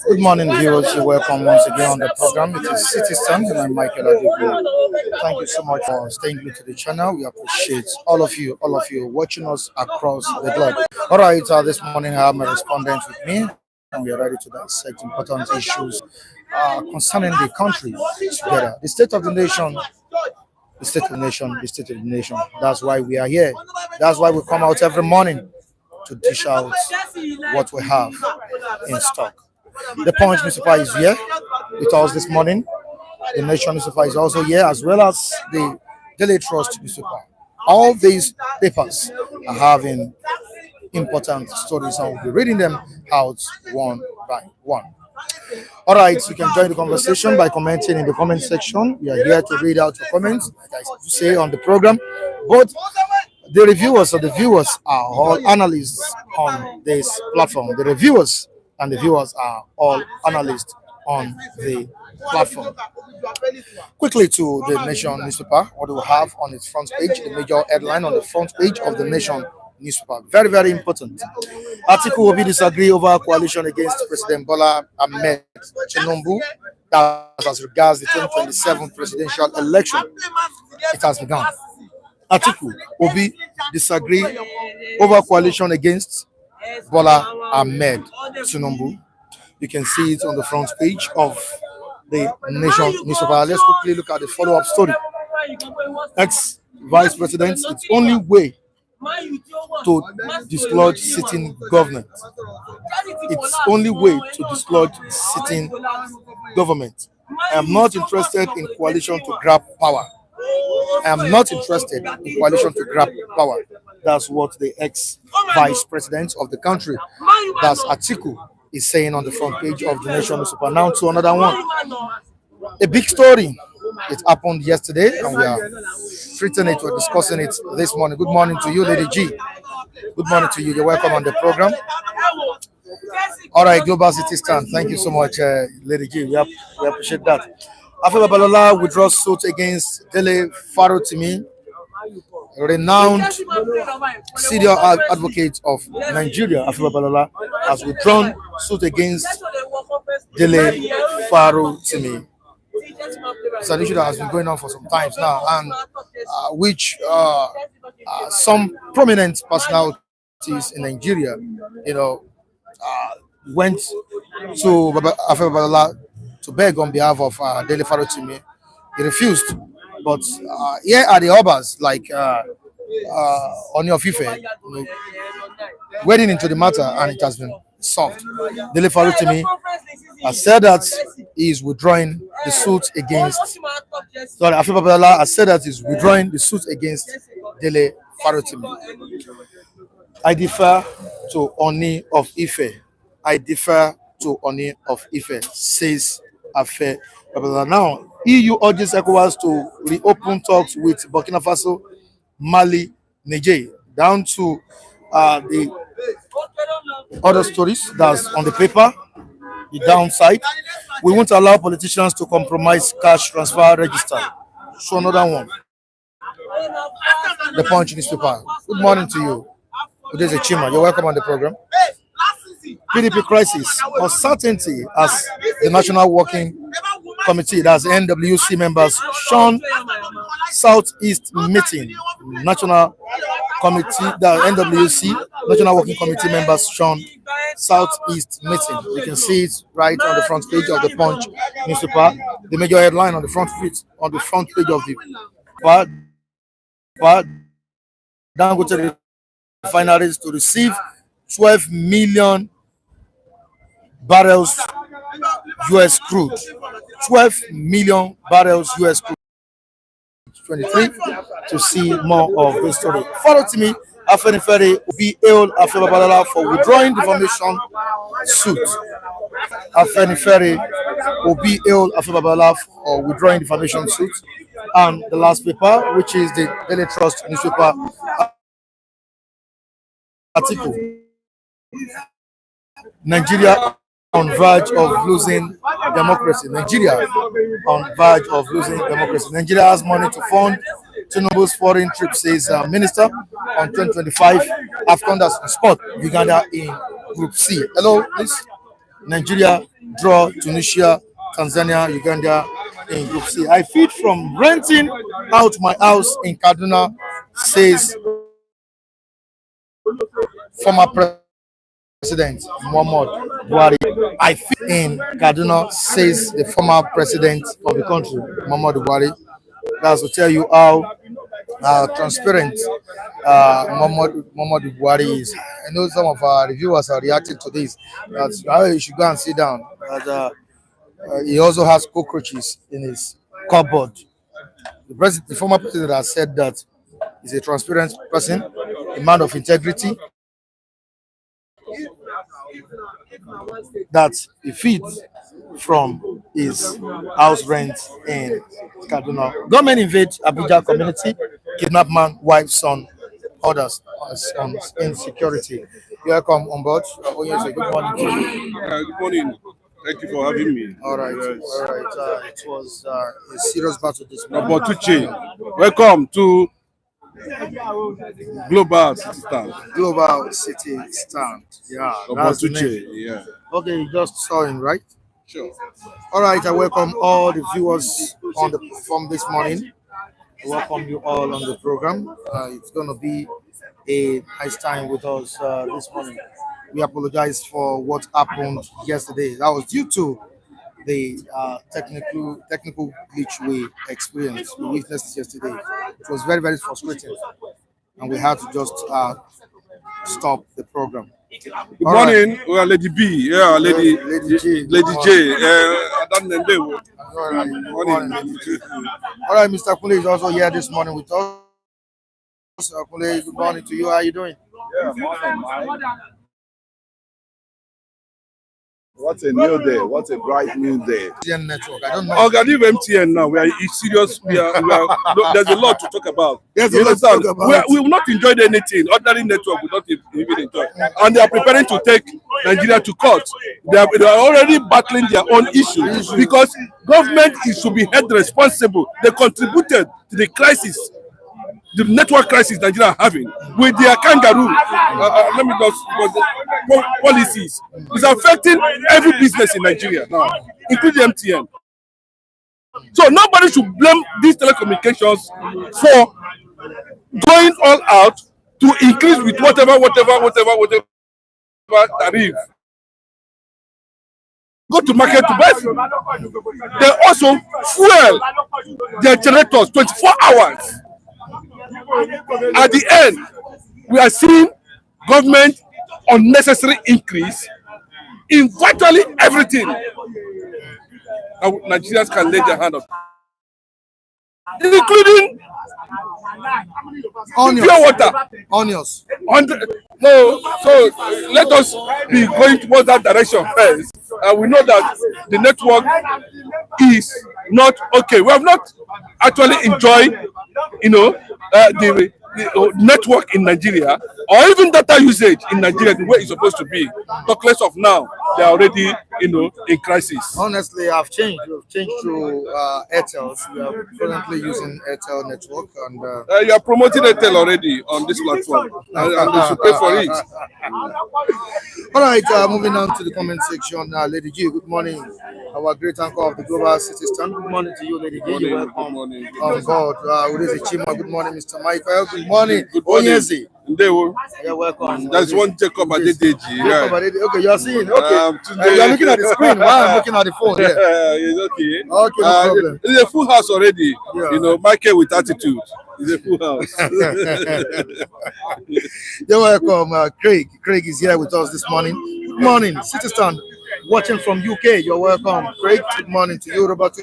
Good morning, viewers. You're welcome once again on the program. It is City Stand, and I'm Michael Atiku. Thank you so much for staying glued to the channel. We appreciate all of you watching us across the globe. All right, this morning I have my respondents with me, and we are ready to dissect important issues concerning the country together. The state of the nation, the state of the nation, the state of the nation. That's why we are here. That's why we come out every morning to dish out what we have in stock. The Punch newspaper is here with us this morning. The Nation newspaper is also here, as well as the Daily Trust newspaper. All these papers are having important stories, and we'll be reading them out one by one. All right, you can join the conversation by commenting in the comment section. We are here to read out your comments, like I say on the program. Both the reviewers or the viewers are all analysts on this platform. The reviewers and the viewers are all analysts on the platform. Quickly to the Nation newspaper, what do we have on its front page? The major headline on the front page of the Nation newspaper. Very, very important. Atiku will be disagree over coalition against President Bola Ahmed Tinubu. That as regards the 2027 presidential election, it has begun. Atiku will be disagree over coalition against Bola Ahmed Tinubu. You can see it on the front page of the Nation newspaper. Let's quickly look at the follow-up story. Ex-vice president, its only way to dislodge sitting government. It's only way to dislodge sitting government. I am not interested in coalition to grab power. I am not interested in coalition to grab power. That's what the ex-vice president of the country, that's Atiku, is saying on the front page of the Nation newspaper. Now to another one. A big story. It happened yesterday, and we are treating it, we're discussing it this morning. Good morning to you, Lady G. Good morning to you. You're welcome on the program. All right, Global City Stand. Thank you so much, Lady G. We appreciate that. Afenifere Balola withdraws suit against Dele Farotimi, renowned senior advocate of Nigeria. Afenifere Balola has withdrawn suit against Dele Farotimi. It's an issue that has been going on for some time now, and which some prominent personalities in Nigeria, went to Afenifere Balola to beg on behalf of Dele Farotimi. He refused, but here are the others like Oni of Ife, wading into the matter, and it has been solved. Dele Farotimi has said that he is withdrawing the suit against. Afenifere Balola has said that he's withdrawing the suit against Dele Farotimi. I defer to Oni of Ife. I defer to Oni of Ife, says Afenifere Balola. Now, EU urges ECOWAS to reopen talks with Burkina Faso, Mali, Niger. Down to the other stories that's on the paper. The downside, we won't allow politicians to compromise cash transfer register. So another one. The Punch newspaper. Good morning to you. Today's a Chima. You're welcome on the program. PDP crisis, uncertainty as the National Working Committee, that's NWC members, shun Southeast meeting. National Committee, the NWC, National Working Committee members shun Southeast meeting. You can see it right on the front page of the Punch newspaper. The major headline on the front page of the down go to the refineries to receive 12 million barrels US crude. 12 million barrels US crude. 23 to see more of this story. Follow to me. Afenifere will be hailed Afenifere Balola for withdrawing defamation suit. Afenifere will be hailed Afenifere Balola for withdrawing defamation suit. And the last paper, which is the Daily Trust newspaper, Atiku. Nigeria on verge of losing democracy. Nigeria on verge of losing democracy. Nigeria has money to fund Tinubu's foreign trip, says Minister on 2025 AFCON that's on spot. Uganda in Group C. Hello, please. Nigeria draw Tunisia, Tanzania, Uganda in Group C. I feed from renting out my house in Kaduna, says former President Muhammad Buhari. I feed in Kaduna, says the former president of the country, Muhammad Buhari. That's to tell you how transparent Muhammad Buhari is. I know some of our reviewers are reacting to this. That you should go and sit down. He also has cockroaches in his cupboard. The former president has said that he's a transparent person, a man of integrity, that he feeds from his house rent in Kaduna. Government invade Abuja community, kidnap man, wife, son, others on insecurity. Welcome on board. Good morning to you. Good morning. Thank you for having me. All right, Yes. all right. It was a serious battle this morning. Obotuche, welcome to Global City Stand. Global City Stand. Yeah, that's the name. Obotuche, yeah. Okay, you just saw him, right? Sure. All right, I welcome all the viewers on the platform this morning. I welcome you all on the program. It's going to be a nice time with us this morning. We apologize for what happened yesterday. That was due to the technical glitch we experienced. We witnessed yesterday. It was very, very frustrating, and we had to just stop the program. Good All morning. We are Lady B. Yeah, Lady Lady J. J. Good All right. Good morning. morning, Lady J. All right, Mr. Kule is also here this morning with us. Mr. Kule, good morning to you. How are you doing? Yeah, morning, Mike. What a new day. What a bright new day. MTN network. I don't know. Oh, God, leave MTN now. We are serious. We are, no, there's a lot to talk about. There's You a lot to understand? talk about. We will not enjoy anything. Ordinary network will not even enjoy. And they are preparing to take Nigeria to court. They are already battling their own issues because government should be held responsible. They contributed to the crisis, the network crisis Nigeria are having with their kangaroo. Let me just because policies. It's affecting every business in Nigeria now, including MTN. So nobody should blame these telecommunications for going all out to increase with whatever tariff. Go to market to buy food. They also fuel their generators 24 hours. At the end, we are seeing government unnecessary increase in virtually everything. And Nigerians can lay their hand on, including pure water. Onions. No, so let us be going towards that direction first. And we know that the network is not okay. We have not actually enjoyed, the network in Nigeria, or even data usage in Nigeria the way it's supposed to be. Talk less of now, they are already, in crisis. Honestly, I've changed. We've changed to Airtel. We are currently using Airtel network, and You are promoting Airtel already on this platform, and they should pay for it. all right, moving on to the comment section. Lady G, good morning. Our great anchor of the Global City Stand. Good morning to you, Lady G. Morning, You're good welcome morning. on board. Udeze Chima, good morning, Mr. Michael. Good morning. Good morning. Onyezi. Ndewo. You're welcome. There's one Jacob Adedeji. Jacob Adede. Okay, you are seeing. Okay, Today, you are looking at the screen while I'm looking at the phone. Yeah. it's okay. Okay, no problem. It's a full house already. Yeah. Michael with attitude. It's a full house. You're welcome, Craig. Craig is here with us this morning. Good morning, City Stand, watching from UK. You're welcome, Craig. Good morning to you, Robert.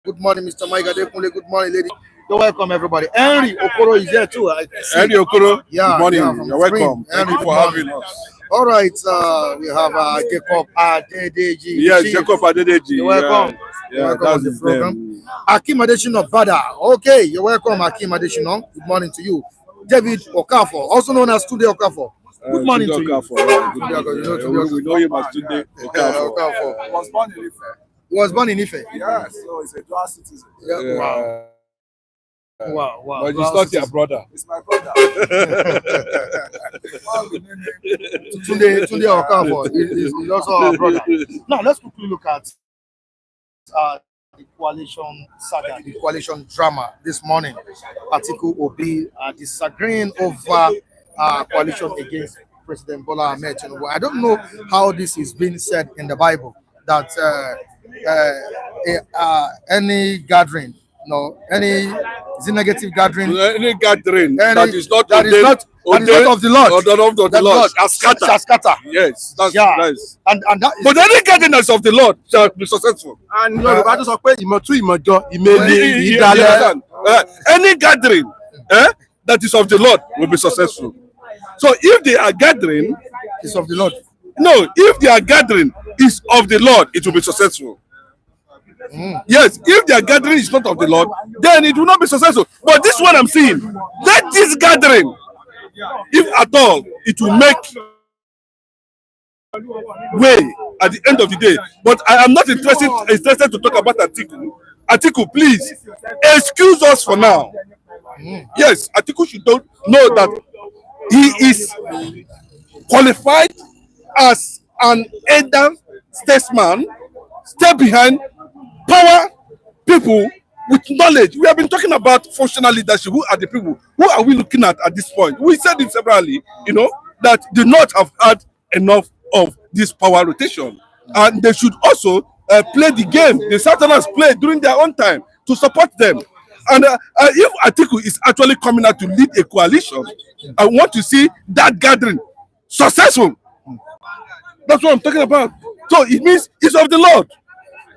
Good morning, Mr. Mike Adekunle. Good morning, lady. You're welcome, everybody. Henry Okoro is here too. I see. Henry Okoro, Yeah, good morning. yeah, from You're Spring. welcome. Thank Henry, you for good having morning. us. All right, we have Jacob Adedeji. Yes, Chief. Jacob Adedeji. You're welcome. Yeah, You're welcome that's on the his program. name. Akim Adesina Bada. Okay, you're welcome, Akim Adesina. Good morning to you. David Okafor, also known as Tunde Okafor. Good morning to you. Okafor, yeah, good Tunde Okafor, morning. you know Tunde We know him as Tunde Okafor. Okafor. I was born in Ife. He was born in Ife. Yes, so he's a dual citizen. Yeah. Wow. Wow. But he's not your brother. It's my brother. Tunde Okafor is also our brother. Now let's quickly look at the coalition saga, the coalition drama this morning. Atiku Obi disagreeing over coalition against President Bola Ahmed Tinubu. I don't know how this is being said in the Bible that any gathering, any is it negative gathering? Any gathering that is not that is not of the Lord, or not of the Lord, shall scatter. Yes, that's nice. And that is, but any gathering that's of the Lord shall be successful. And Yorùbá tó sọ pé ìmọ̀tún ìmọ̀jọ ìmẹ̀lẹ̀ ìdálẹ̀. Any gathering that is of the Lord will be successful. So if they are gathering, is of the Lord. No, if their gathering is of the Lord, it will be successful. Yes, if their gathering is not of the Lord, then it will not be successful. But this one I'm seeing, let this gathering, if at all, it will make way at the end of the day. But I am not interested to talk about Atiku. Atiku, please excuse us for now. Yes, Atiku should know that he is qualified as an elder statesman, stay behind power people with knowledge. We have been talking about functional leadership. Who are the people? Who are we looking at this point? We said it severally, that do not have had enough of this power rotation. And they should also play the game the Southerners played during their own time to support them. And if Atiku is actually coming out to lead a coalition, I want to see that gathering successful. That's what I'm talking about. So it means it's of the Lord.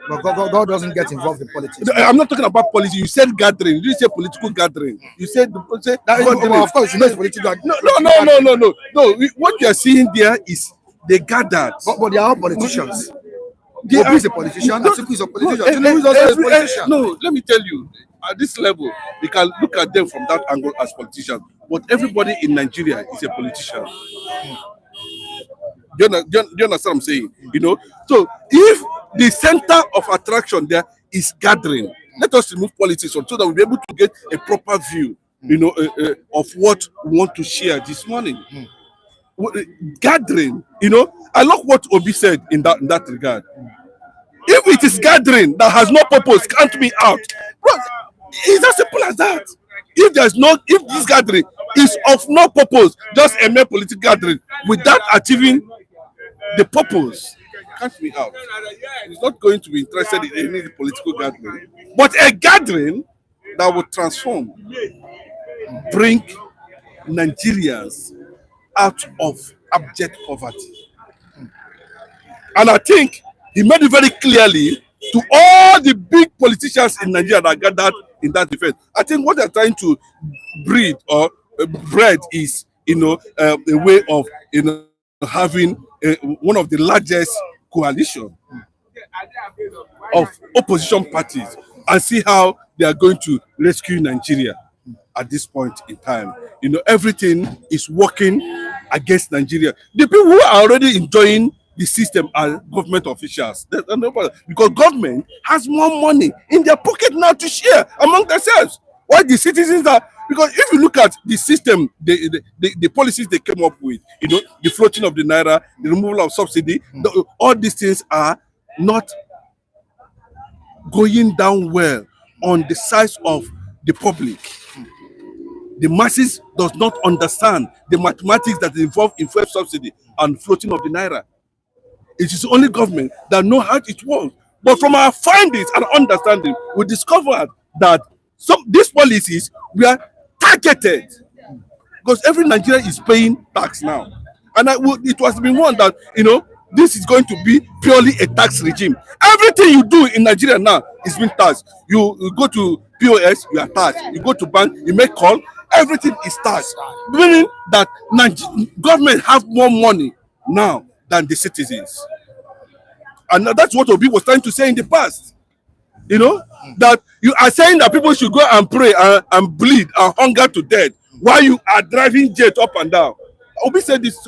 But God doesn't get involved in politics. I'm not talking about policy. You said gathering. You didn't say political gathering. You said that, of course, it's political. No. What you are seeing there is they gathered. But they are all politicians. Obi is a politician. Atiku is a politician. Tinubu is also a politician. No, let me tell you. At this level, we can look at them from that angle as politicians. But everybody in Nigeria is a politician. Do you understand what I'm saying? So if the center of attraction there is gathering, let us remove politics so that we'll be able to get a proper view, of what we want to share this morning. Gathering, I love what Obi said in that regard. If it is gathering that has no purpose, count me out. Bro, it's as simple as that. If this gathering is of no purpose, just a mere political gathering without achieving the purpose, count me out. He's not going to be interested in any political gathering, but a gathering that will transform, bring Nigerians out of abject poverty. And I think he made it very clearly to all the big politicians in Nigeria that gathered in that defense. I think what they're trying to breed or breed is, a way of, having one of the largest coalition of opposition parties and see how they are going to rescue Nigeria at this point in time. Everything is working against Nigeria. The people who are already enjoying the system are government officials. Because government has more money in their pocket now to share among themselves. Why the citizens are, because if you look at the system, the policies they came up with, the floating of the naira, the removal of subsidy, all these things are not going down well on the size of the public. The masses does not understand the mathematics that involve in fuel subsidy and floating of the naira. It is only government that know how it works. But from our findings and understanding, we discovered that these policies were targeted because every Nigerian is paying tax now. And it was been one that, this is going to be purely a tax regime. Everything you do in Nigeria now is being taxed. You go to POS, you are taxed. You go to bank, you make call, everything is taxed. Meaning that government have more money now than the citizens. And that's what Obi was trying to say in the past. That you are saying that people should go and pray and bleed and hunger to death while you are driving jet up and down. Obi said this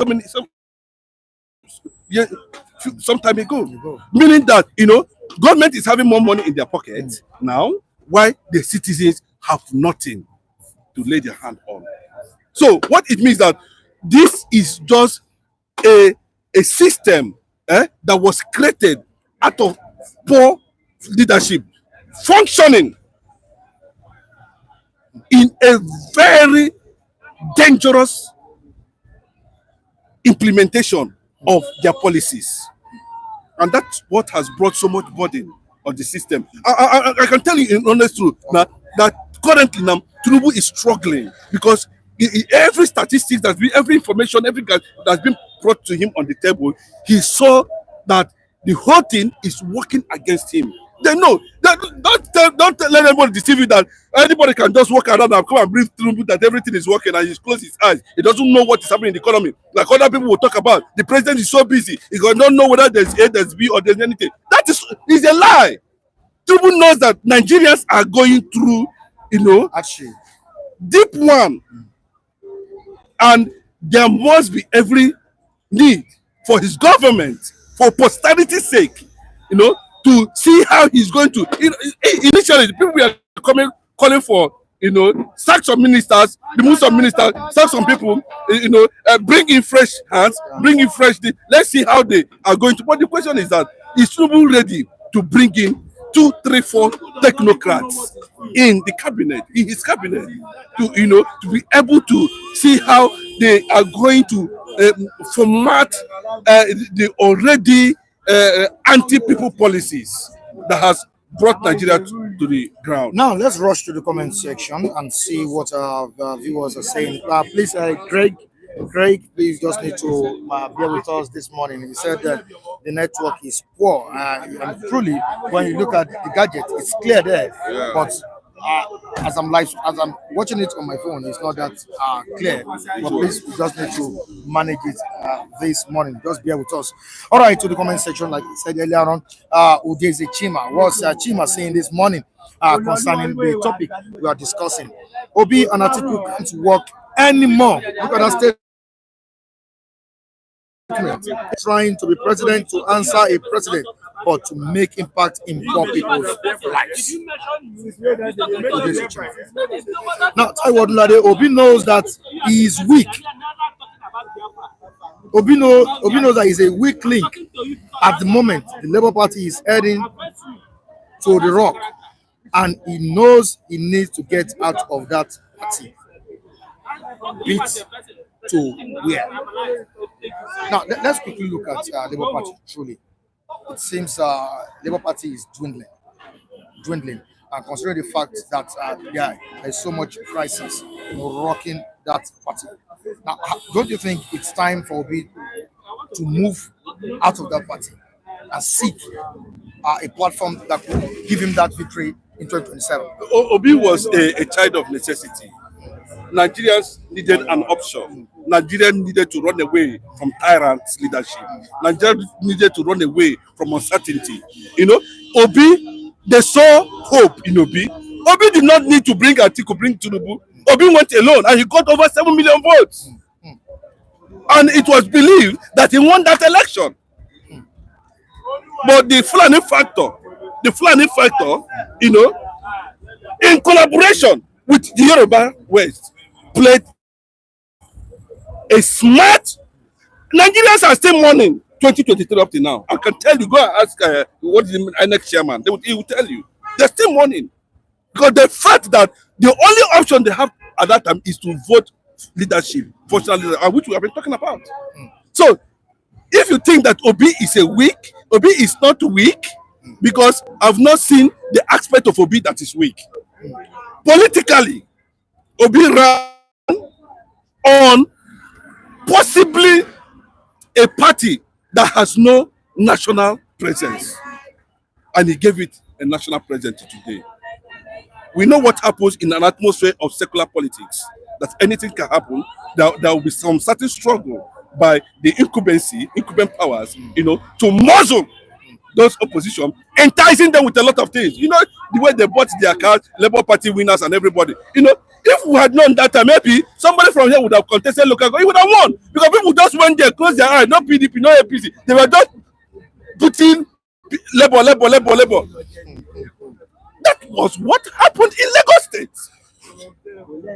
some time ago. Meaning that, Government is having more money in their pocket now, while the citizens have nothing to lay their hand on. So what it means that this is just a system that was created out of poor leadership, functioning in a very dangerous implementation of their policies. And that's what has brought so much burden on the system. I can tell you in honest truth that currently now Tinubu is struggling because every statistics that's been, every information, everything that's been brought to him on the table, he saw that the whole thing is working against him. They know that don't let anybody deceive you that anybody can just walk around and come and breathe through that everything is working and he close his eyes. He doesn't know what is happening in the economy. Like other people will talk about. The president is so busy, he don't know whether there's A, there's B, or there's anything. That is a lie. Tinubu knows that Nigerians are going through, Actually, deep one, and there must be every need for his government, for posterity's sake, to see how he's going to. Initially, the people were calling for, sack some ministers, remove some ministers, sack some people, bring in fresh hands, bring in fresh. Let's see how they are going to. But the question is that is Tinubu ready to bring in 2, 3, 4 technocrats in the cabinet, in his cabinet, to be able to see how they are going to format the already anti-people policies that has brought Nigeria to the ground. now let's rush to the comment section and see what our viewers are saying. Please, Greg, please just need to bear with us this morning. He said that the network is poor, and truly, when you look at the gadget, it's clear there. Yeah. But as I'm watching it on my phone, it's not that clear. But please, we just need to manage it this morning. Just bear with us. All right, to the comment section, like I said earlier on, Udeze Chima. What's Chima saying this morning concerning the topic we are discussing? Obi and Atiku can't work anymore. Look at that statement. Trying to be president to answer a president, but to make impact in poor people's lives. Now, Taiwo Odunlade, Obi knows that he is weak. Obi knows that he's a weak link. At the moment, the Labour Party is heading to the rock, and he knows he needs to get out of that party. Beat to where? Now, let's quickly look at Labour Party. Truly, it seems Labour Party is dwindling, and considering the fact that there is so much crisis rocking that party. Now, don't you think it's time for Obi to move out of that party and seek a platform that could give him that victory in 2027? Obi was a child of necessity. Nigerians needed an option. Nigeria needed to run away from tyrants' leadership. Nigeria needed to run away from uncertainty. Obi, they saw hope in Obi. Obi did not need to bring Atiku, bring Tinubu. Obi went alone and he got over 7 million votes. And it was believed that he won that election. But the Fulani factor, in collaboration with the Yoruba West, played a smart. Nigerians are still mourning 2023 up to now. I can tell you, go and ask what is the next chairman. He will tell you. They're still mourning. Because the fact that the only option they have at that time is to vote leadership, which we have been talking about. So, if you think that Obi is not weak, because I've not seen the aspect of Obi that is weak. Politically, Obi ran on possibly a party that has no national presence, and he gave it a national presence today. We know what happens in an atmosphere of secular politics, that anything can happen. There will be some certain struggle by the incumbent powers, to muzzle those opposition, enticing them with a lot of things. The way they bought their cards, Labour Party winners and everybody. If we had known that time, maybe somebody from here would have contested local government, he would have won. Because people just went there, closed their eyes, no PDP, no APC. They were just putting labor. That was what happened in Lagos State.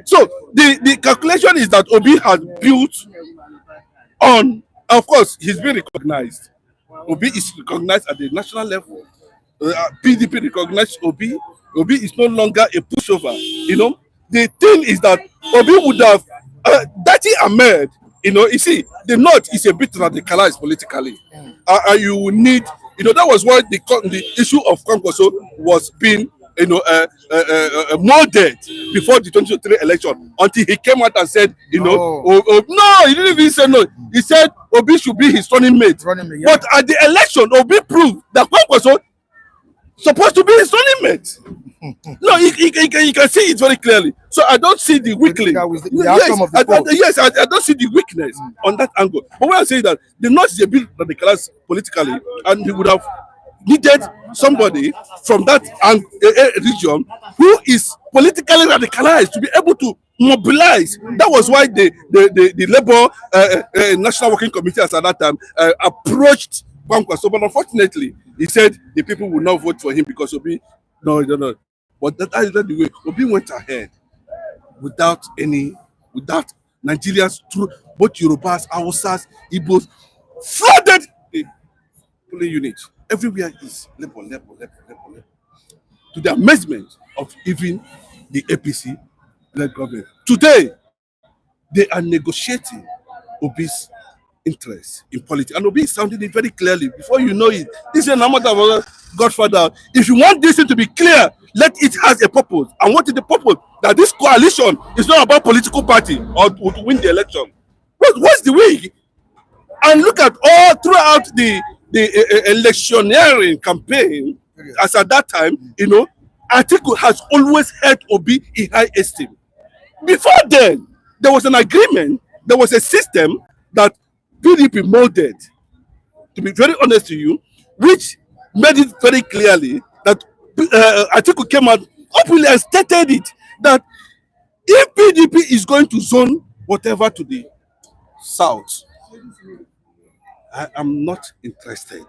So the calculation is that Obi has built on, of course, he's been recognized. Obi is recognized at the national level. PDP recognized Obi. Obi is no longer a pushover. The thing is that Obi would have Dati Ahmed. You see, the North is a bit radicalized politically, and you will need. That was why the issue of Kwankwaso was being molded before the 2023 election, until he came out and said, no, he didn't even say no. He said Obi should be his running mate. But at the election, Obi proved that Kwankwaso supposed to be his running mate. No, you can see it very clearly. So I don't see the weakling. Yes, I don't see the weakness on that angle. But when I say that the North is a bit radicalized politically, and he would have needed somebody from that region who is politically radicalized to be able to mobilize. That was why the Labour National Working Committee at that time approached Kwankwaso, but unfortunately, he said the people will not vote for him because Obi, no. But that is not the way. Obi went ahead without Nigerians, through both Yorubas, Hausas, Igbos, flooded the polling unit. Everywhere is level. To the amazement of even the APC-led government. Today, they are negotiating Obi's interest in politics. And Obi is sounding it very clearly. Before you know it, this is a number of Godfather. If you want this thing to be clear, let it has a purpose. And what is the purpose? That this coalition is not about political party or to win the election. What's the way? And look at all throughout the electioneering campaign, as at that time, Atiku has always held Obi in high esteem. Before then, there was an agreement, there was a system that PDP molded, to be very honest to you, which made it very clearly that Atiku came out openly and stated it, that if PDP is going to zone whatever to the south, I am not interested.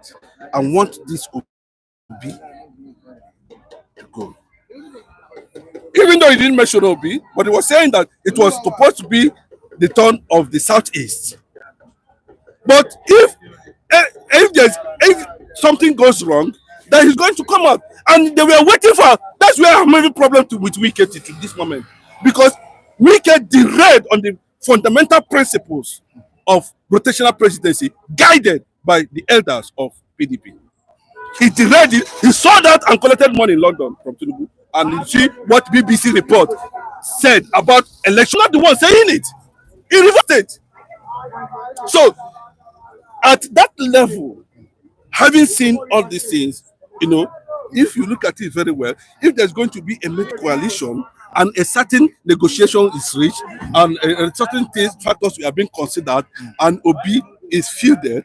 I want this Obi to go. Even though he didn't mention Obi, but he was saying that it was supposed to be the turn of the southeast. But if something goes wrong, then he's going to come out. And they were waiting for. That's where I'm having problem with Wike to this moment, because Wike derailed on the fundamental principles of rotational presidency, guided by the elders of PDP. He derailed it. He saw that and collected money in London from Tinubu. And you see what BBC report said about election. Not the one saying it. He reversed it. So, at that level, having seen all these things, if you look at it very well, if there's going to be a mid coalition and a certain negotiation is reached and certain factors are being considered, and Obi is fielded,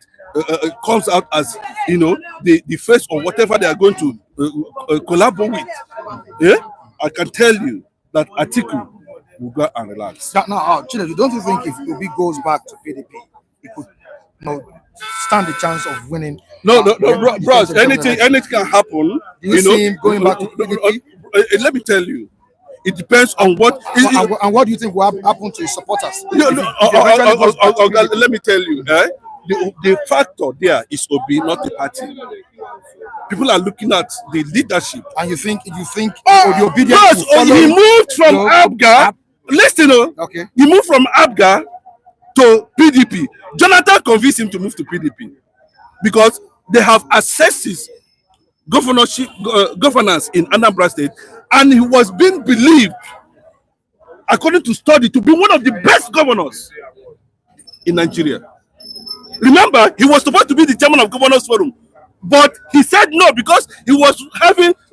comes out as the face or whatever they are going to collaborate with, I can tell you that Atiku will go and relax. Now, Chinedu, don't you think if Obi goes back to PDP, he could stand the chance of winning? No, bros. Anything can happen. Do you see him going back to PDP? Let me tell you, it depends on what. And what do you think will happen to his supporters? Let me tell you, the factor there is Obi, not the party. People are looking at the leadership, and you think the obedience. He moved from Abga. Listen, okay. He moved from Abga to PDP. Jonathan convinced him to move to PDP because they have assessed his governance in Anambra State, and he was being believed, according to study, to be one of the best governors in Nigeria. Remember, he was supposed to be the chairman of Governors Forum, but he said no because he was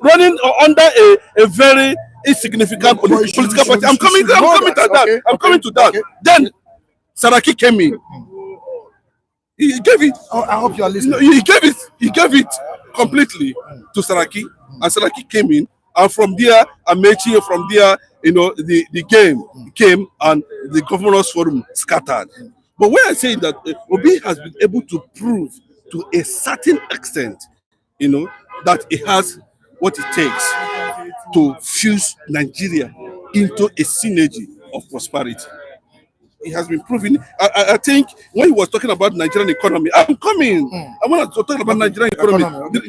running under a very insignificant political party. I'm coming to that. Then Saraki came in. He gave it. I hope you are listening. He gave it completely to Saraki, and Saraki came in, and from there, Amechi, from there, the game came, and the Governors Forum scattered. But when I say that Obi has been able to prove to a certain extent that it has what it takes to fuse Nigeria into a synergy of prosperity. It has been proven. I think when he was talking about Nigerian economy, I'm coming. I want to talk about Nigerian economy.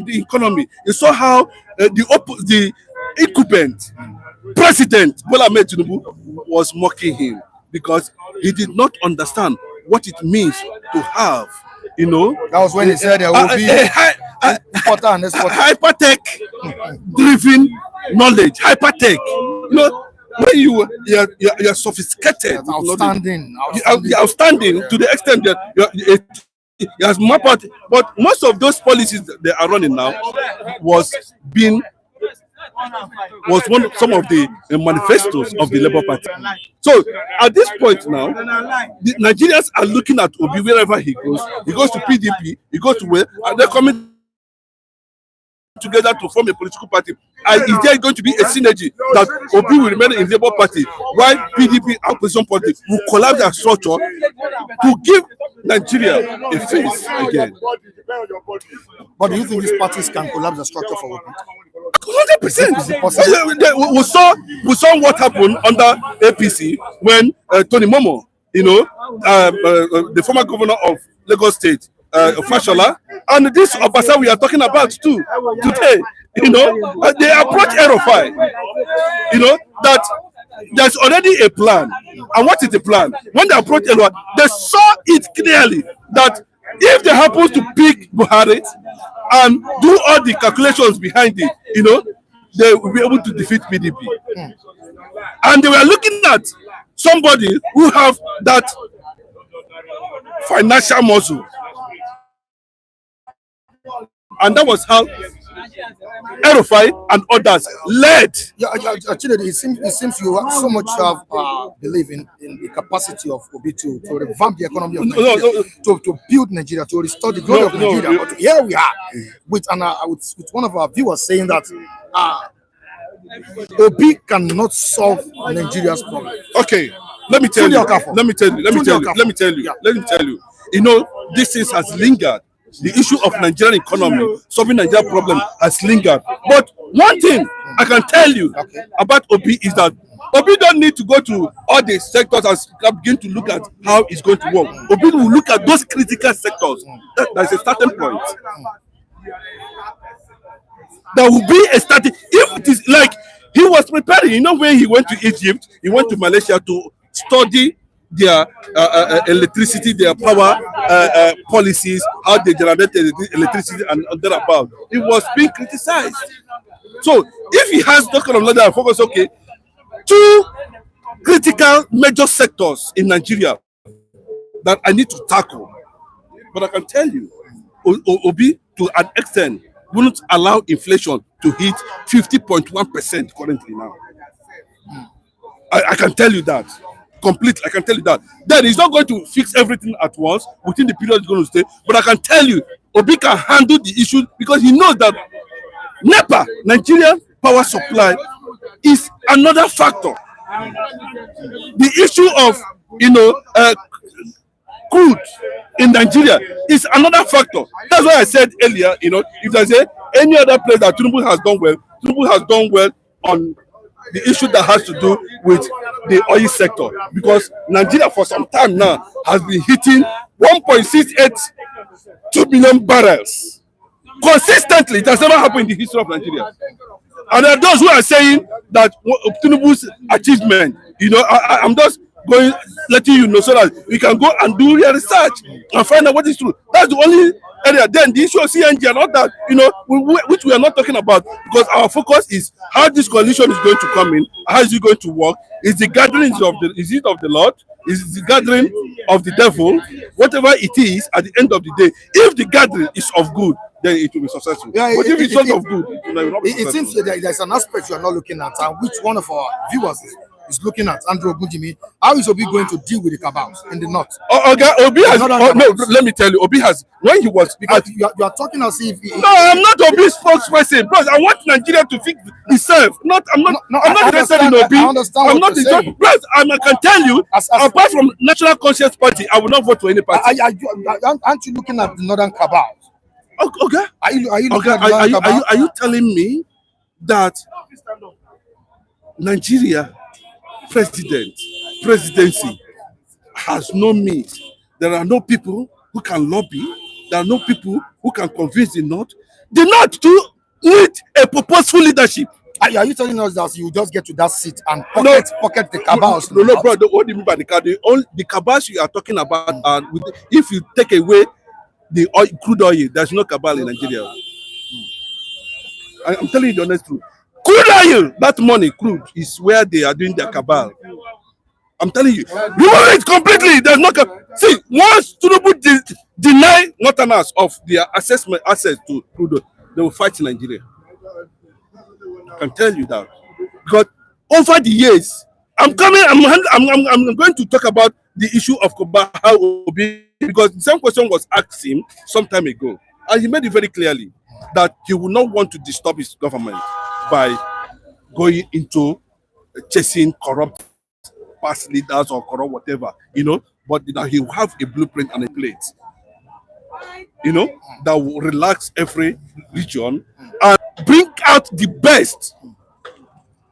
The economy. You saw how the incumbent president Bola Ahmed Tinubu was mocking him because he did not understand what it means to have, That was when he said there will be importer and exporter. Hypertech driven knowledge. Hypertech. When you're sophisticated, outstanding to the extent that you has mapped out. But most of those policies that they are running now was some of the manifestos of the Labour Party. So at this point now, the Nigerians are looking at Obi wherever he goes. He goes to PDP, he goes to where, and they're coming together to form a political party. And is there going to be a synergy that Obi will remain in the Labour Party while PDP opposition party will collapse their structure to give Nigeria a face again? But do you think these parties can collapse the structure for Obi? 100%. We saw what happened under APC when Tony Momo, the former governor of Lagos State, Fashola, and this Obasa we are talking about too today, they approach Erofai, that there's already a plan. And what is the plan? When they approach Erofai, they saw it clearly that if they happen to pick Buhari and do all the calculations behind it, they will be able to defeat PDP. And they were looking at somebody who have that financial muscle. And that was how Erofai and others led. Actually, it seems you have so much believe in the capacity of Obi to revamp the economy of Nigeria, to build Nigeria, to restore the glory of Nigeria. But here we are with one of our viewers saying that Obi cannot solve Nigeria's problem. Okay, let me tell you. This thing has lingered. The issue of Nigerian economy, solving Nigerian problem has lingered. But one thing I can tell you about Obi is that Obi don't need to go to all the sectors and begin to look at how it's going to work. Obi will look at those critical sectors. That's a starting point. There will be a starting. If it is like he was preparing, when he went to Egypt, he went to Malaysia to study their electricity, their power policies, how they generate electricity and thereabout. It was being criticized. So if he has that kind of level and focus, okay, two critical major sectors in Nigeria that I need to tackle. But I can tell you, Obi, to an extent, wouldn't allow inflation to hit 50.1% currently now. I can tell you that. Completely, I can tell you that. Then he's not going to fix everything at once within the period he's going to stay. But I can tell you, Obi can handle the issue because he knows that NEPA, Nigerian power supply, is another factor. The issue of crude in Nigeria is another factor. That's why I said earlier, if I say any other place that Tinubu has done well on the issue that has to do with the oil sector, because Nigeria for some time now has been hitting 1.682 million barrels consistently. It has never happened in the history of Nigeria. And there are those who are saying that Tinubu's achievement, I'm just letting you know so that we can go and do real research and find out what is true. That's the only area. Then the issue of CNG and all that, which we are not talking about, because our focus is how this coalition is going to come in, how is it going to work, is the gathering is it of the Lord, is it the gathering of the devil, whatever it is, at the end of the day, if the gathering is of good, then it will be successful. Yeah, but if it's not of good, it will not be successful. It seems there's an aspect you are not looking at, and which one of our viewers is looking at, Andrew Ogunjimi. How is Obi going to deal with the cabals in the north? Obi has. No, let me tell you, Obi has. When he was, because you are talking as if. No, I'm not Obi's spokesperson, bros. I want Nigeria to fix itself. I'm not interested in Obi. I'm not interested. Bros, I can tell you, apart from National Conscience Party, I will not vote for any party. Aren't you looking at the northern cabals? Okay. Are you looking Okay. at the land cabal? Are you telling me that Nigeria presidency has no means? There are no people who can lobby. There are no people who can convince the North. The North to need a purposeful leadership. Are you telling us that you just get to that seat and No, pocket the cabals? no, bro. What do you mean by the cabal? The cabals you are talking about are if you take away the oil, crude oil, there's no cabal in Nigeria. I'm telling you the honest truth. Crude oil, that money, crude, is where they are doing their cabal. I'm telling you, remove it completely. There's no see once Tinubu deny Northerners of their access to crude oil, they will fight Nigeria. I can tell you that because over the years, I'm going to talk about the issue of How Obi because the same question was asked him some time ago, and he made it very clearly that he would not want to disturb his government by going into chasing corrupt past leaders or corrupt whatever, but that he will have a blueprint and a plate, that will relax every region and bring out the best.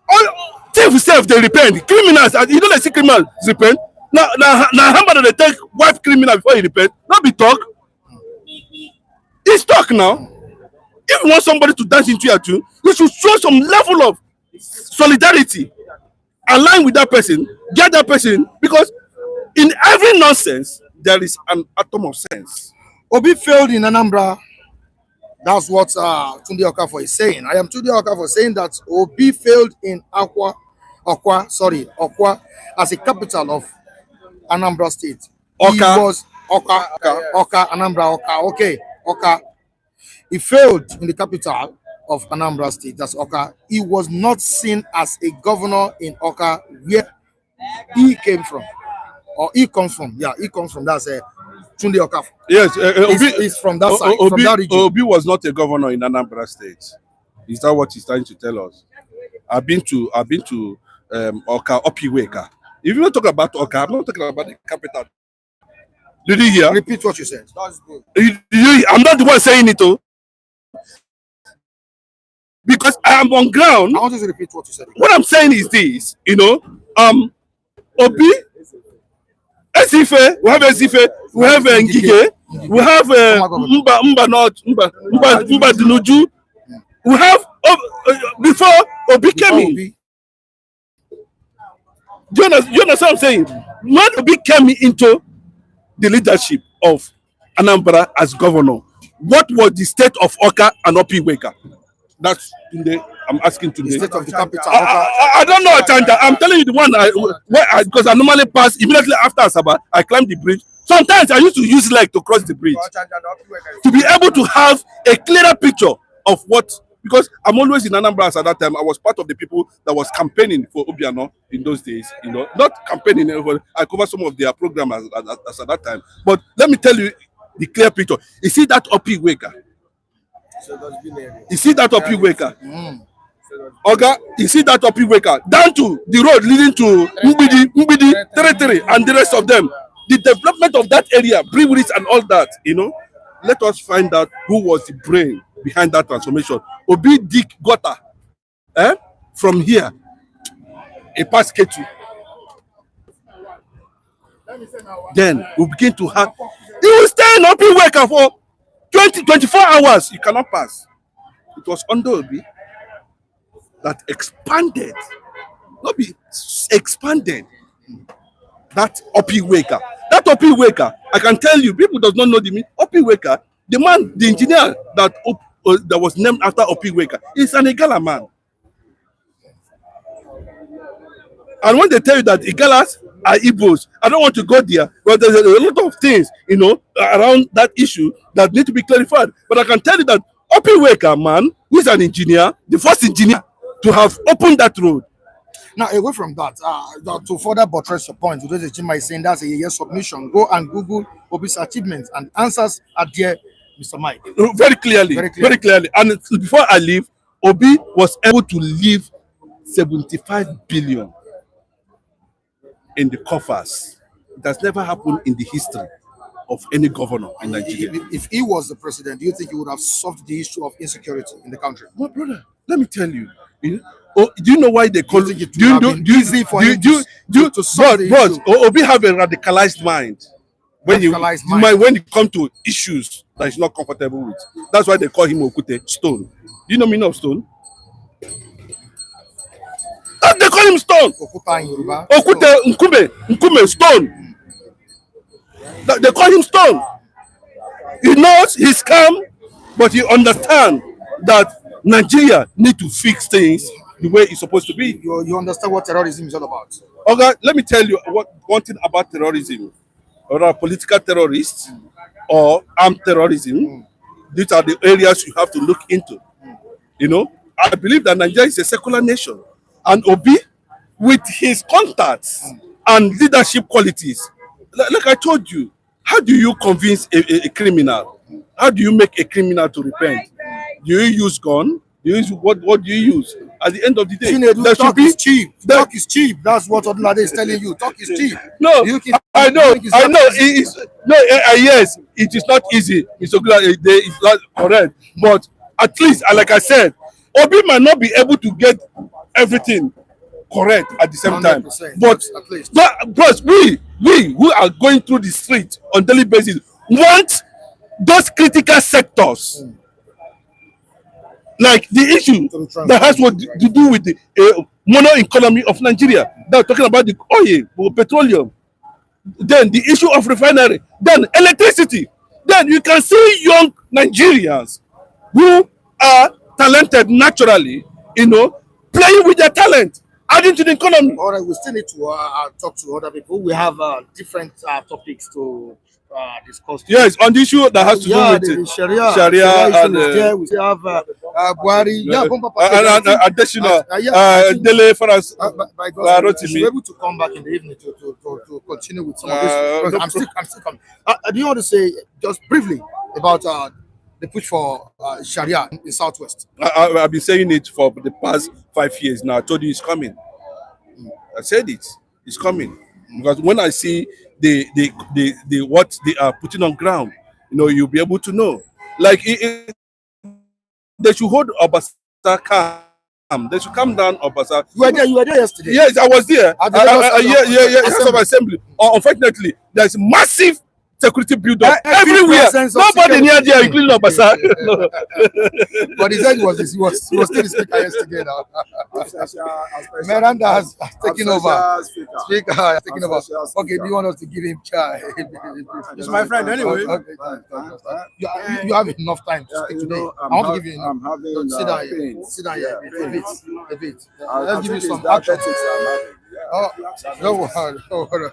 All thief self they repent. Criminals, they see criminals repent. Now how about they take wife criminal before he repent? Not be talk. It's talk now. If you want somebody to dance into your tune, you should show some level of solidarity. Align with that person, get that person, because in every nonsense there is an atom of sense. Obi failed in Anambra. That's what Tunde Okafor is saying. I am Tunde Okafor saying that Obi failed in Okwa as a capital of Anambra State. He was Anambra, okay, Oka. He failed in the capital of Anambra State, that's Oka. He was not seen as a governor in Oka, where he came from, or he comes from. Yeah, he comes from. That's Tunde Okafor. Yes, he's from that side, from that region. Obi was not a governor in Anambra State. Is that what he's trying to tell us? I've been to Oka, Opiweka. If you want to talk about Oka, I'm not talking about the capital. Did you hear? Repeat what you said. I'm not the one saying it, though. Because I am on ground. I want you to repeat what you said. What I'm saying is this, Obi, Esife, we have Esife, we have Ngige, we have Mba Dinuju, we have before Obi came in. Do you understand what I'm saying? When Obi came into the leadership of Anambra as governor, what was the state of Oka and Opiweka? That's today. I'm asking today. The state of the capital. I don't know, Chanja. I'm telling you the one because I normally pass immediately after Asaba. I climb the bridge. Sometimes I used to use leg to cross the bridge to be able to have a clearer picture of what. Because I'm always in Anambra at that time. I was part of the people that was campaigning for Obiano in those days. Not campaigning. I covered some of their programs at that time. But let me tell you the clear picture. You see that Opiweka. You see that Opiweka. Oga, you see that Opiweka down to the road leading to Mbidi territory and the rest of them. The development of that area, breweries and all that, let us find out who was the brain behind that transformation. Obi dig gutter from here, a pass Ketu. Then we begin to have. You will stay in Opiweka for 24 hours. You cannot pass. It was under Obi that expanded, not be expanded. That Opiweka. That Opiweka, I can tell you, people does not know the meaning. Opiweka, the man, the engineer that was named after Opiweka, is an Igala man. And when they tell you that Igalas are Igbos, I don't want to go there, but there's a lot of things, around that issue that need to be clarified. But I can tell you that Opiweka, man, who is an engineer, the first engineer to have opened that road. Now, away from that, to further buttress your point, today's Chima is saying that's a yes submission. Go and Google Obi's achievements and answers are there, Mr. Mike. Very clearly. And before I leave, Obi was able to leave 75 billion in the coffers. It has never happened in the history of any governor in Nigeria. If he was the president, do you think he would have solved the issue of insecurity in the country? Well, brother, let me tell you. Do you know why they call Do you think it would have been easy for him to solve the issue? Obi have a radicalized mind when when it comes to issues that he's not comfortable with. That's why they call him Okute, stone. Do you know meaning of stone? They call him stone. Okuta in Yoruba. Okute, Nkume, stone. They call him stone. He knows he's calm, but he understands that Nigeria need to fix things the way it's supposed to be. You understand what terrorism is all about? Okay, let me tell you one thing about terrorism, or political terrorists, or armed terrorism. These are the areas you have to look into. You know, I believe that Nigeria is a secular nation, and Obi, with his contacts and leadership qualities, like I told you, how do you convince a criminal? How do you make a criminal to repent? Do you use gun? Do you use what do you use? At the end of the day, Chinedu, talk is cheap. Talk is cheap. That's what Odlade is telling you. Talk is cheap. No, I know. Yes, it is not easy. It's not correct. But at least, like I said, Obi might not be able to get everything correct at the same time. But at least. Plus, we who are going through the street on daily basis want those critical sectors. Like the issue that has what to do with the mono economy of Nigeria. They're talking about the oil, petroleum, then the issue of refinery, then electricity. Then you can see young Nigerians who are talented naturally, playing with their talent, adding to the economy. All right, we still need to talk to other people. We have different topics to discuss. Yes, on the issue that has to do with the Sharia and there. We still have Buhari, and additional Dele for us. By God, we should be able to come back in the evening to continue with some of this. I'm still coming. Do you want to say just briefly about the push for Sharia in Southwest? I've been saying it for the past 5 years now. I told you it's coming. I said it's coming because when I see the what they are putting on ground, you'll be able to know. Like they should hold Obasa calm. They should calm down Obasa. You were there yesterday. Yes, I was there. House of Assembly. Unfortunately, there's massive security build-up everywhere. Nobody near there, including Obasa. But he said he was still the speaker yesterday now. Miranda has taken over. Speaker has taken over. Okay, do you want us to give him chai? He's my friend anyway. Okay. You have enough time to speak today. I want to give you enough. Sit down here. Sit down here. A bit. Let's give you some action. Oh, no,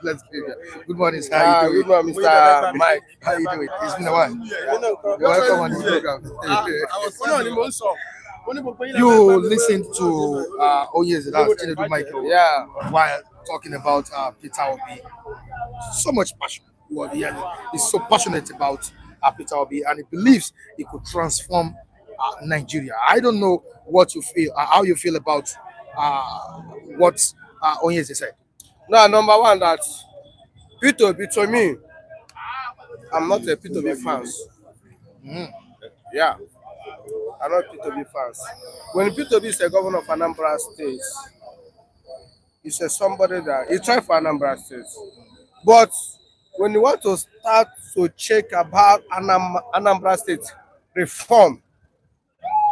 let's give you. Good morning, sir. How you doing? Good morning, Mr. Mike. How you doing? It's been a while. You're welcome on this program. You listened to Tinubu Michael, while talking about Peter Obi. So much passion. He's so passionate about Peter Obi, and he believes he could transform Nigeria. I don't know what you feel, how you feel about what Onyeze said. No, number one, that P2B, to me, I'm not a P2B fans. Yeah, I'm not P2B fans. When P2B is a governor of Anambra State, he's somebody that he tried for Anambra State. But when you want to start to check about Anambra State reform,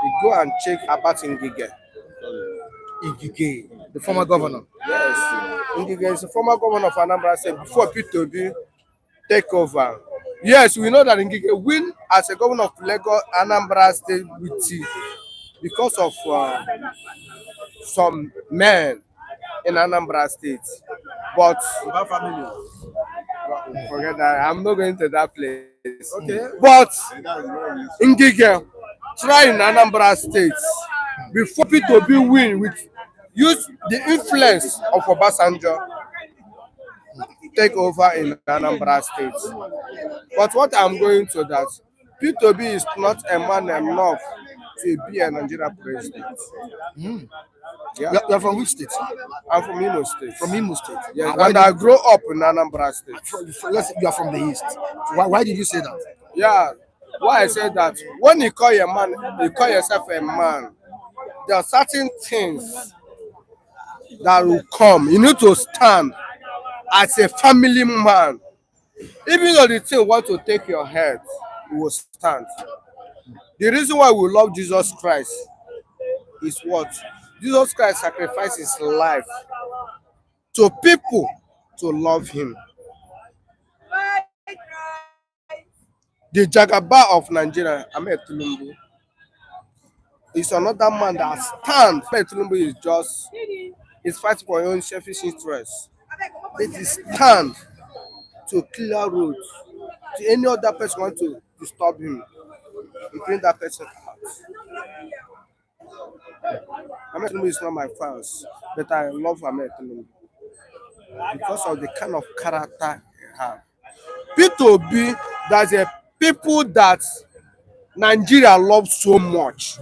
you go and check about Ngige. Ngige, the former governor. Yes, Ngige is the former governor of Anambra State before P2B take over. Yes, we know that Ngige win as a governor of Lagos, Anambra State because of some men in Anambra State. But forget that. I'm not going to that place. Okay. But Ngige try in Anambra State before P2B win with use the influence of Obasanjo take over in Anambra State. But what I'm going to that, P2B is not a man enough to be a Nigerian president. Yeah. You're from which state? I'm from Imo State. From Imo State. Yes, Why and did, I grew up in Anambra State. let's say you are from the east. Why did you say that? Yeah. Why I say that? When you call your man, you call yourself a man. There are certain things that will come. You need to stand as a family man. Even though the thing want to take your head, you will stand. The reason why we love Jesus Christ is what? Jesus Christ sacrificed his life to people to love him. The Jagaba of Nigeria, Ahmed Tinubu, is another man that stands. Ahmed Tinubu is fighting for your own selfish interests. It is stand to clear roads to any other person want to disturb him. He bring that person out. Ahmed Tinubu is not my fans, but I love Ahmed Tinubu because of the kind of character he has. P2B, there's a people that Nigeria loves so much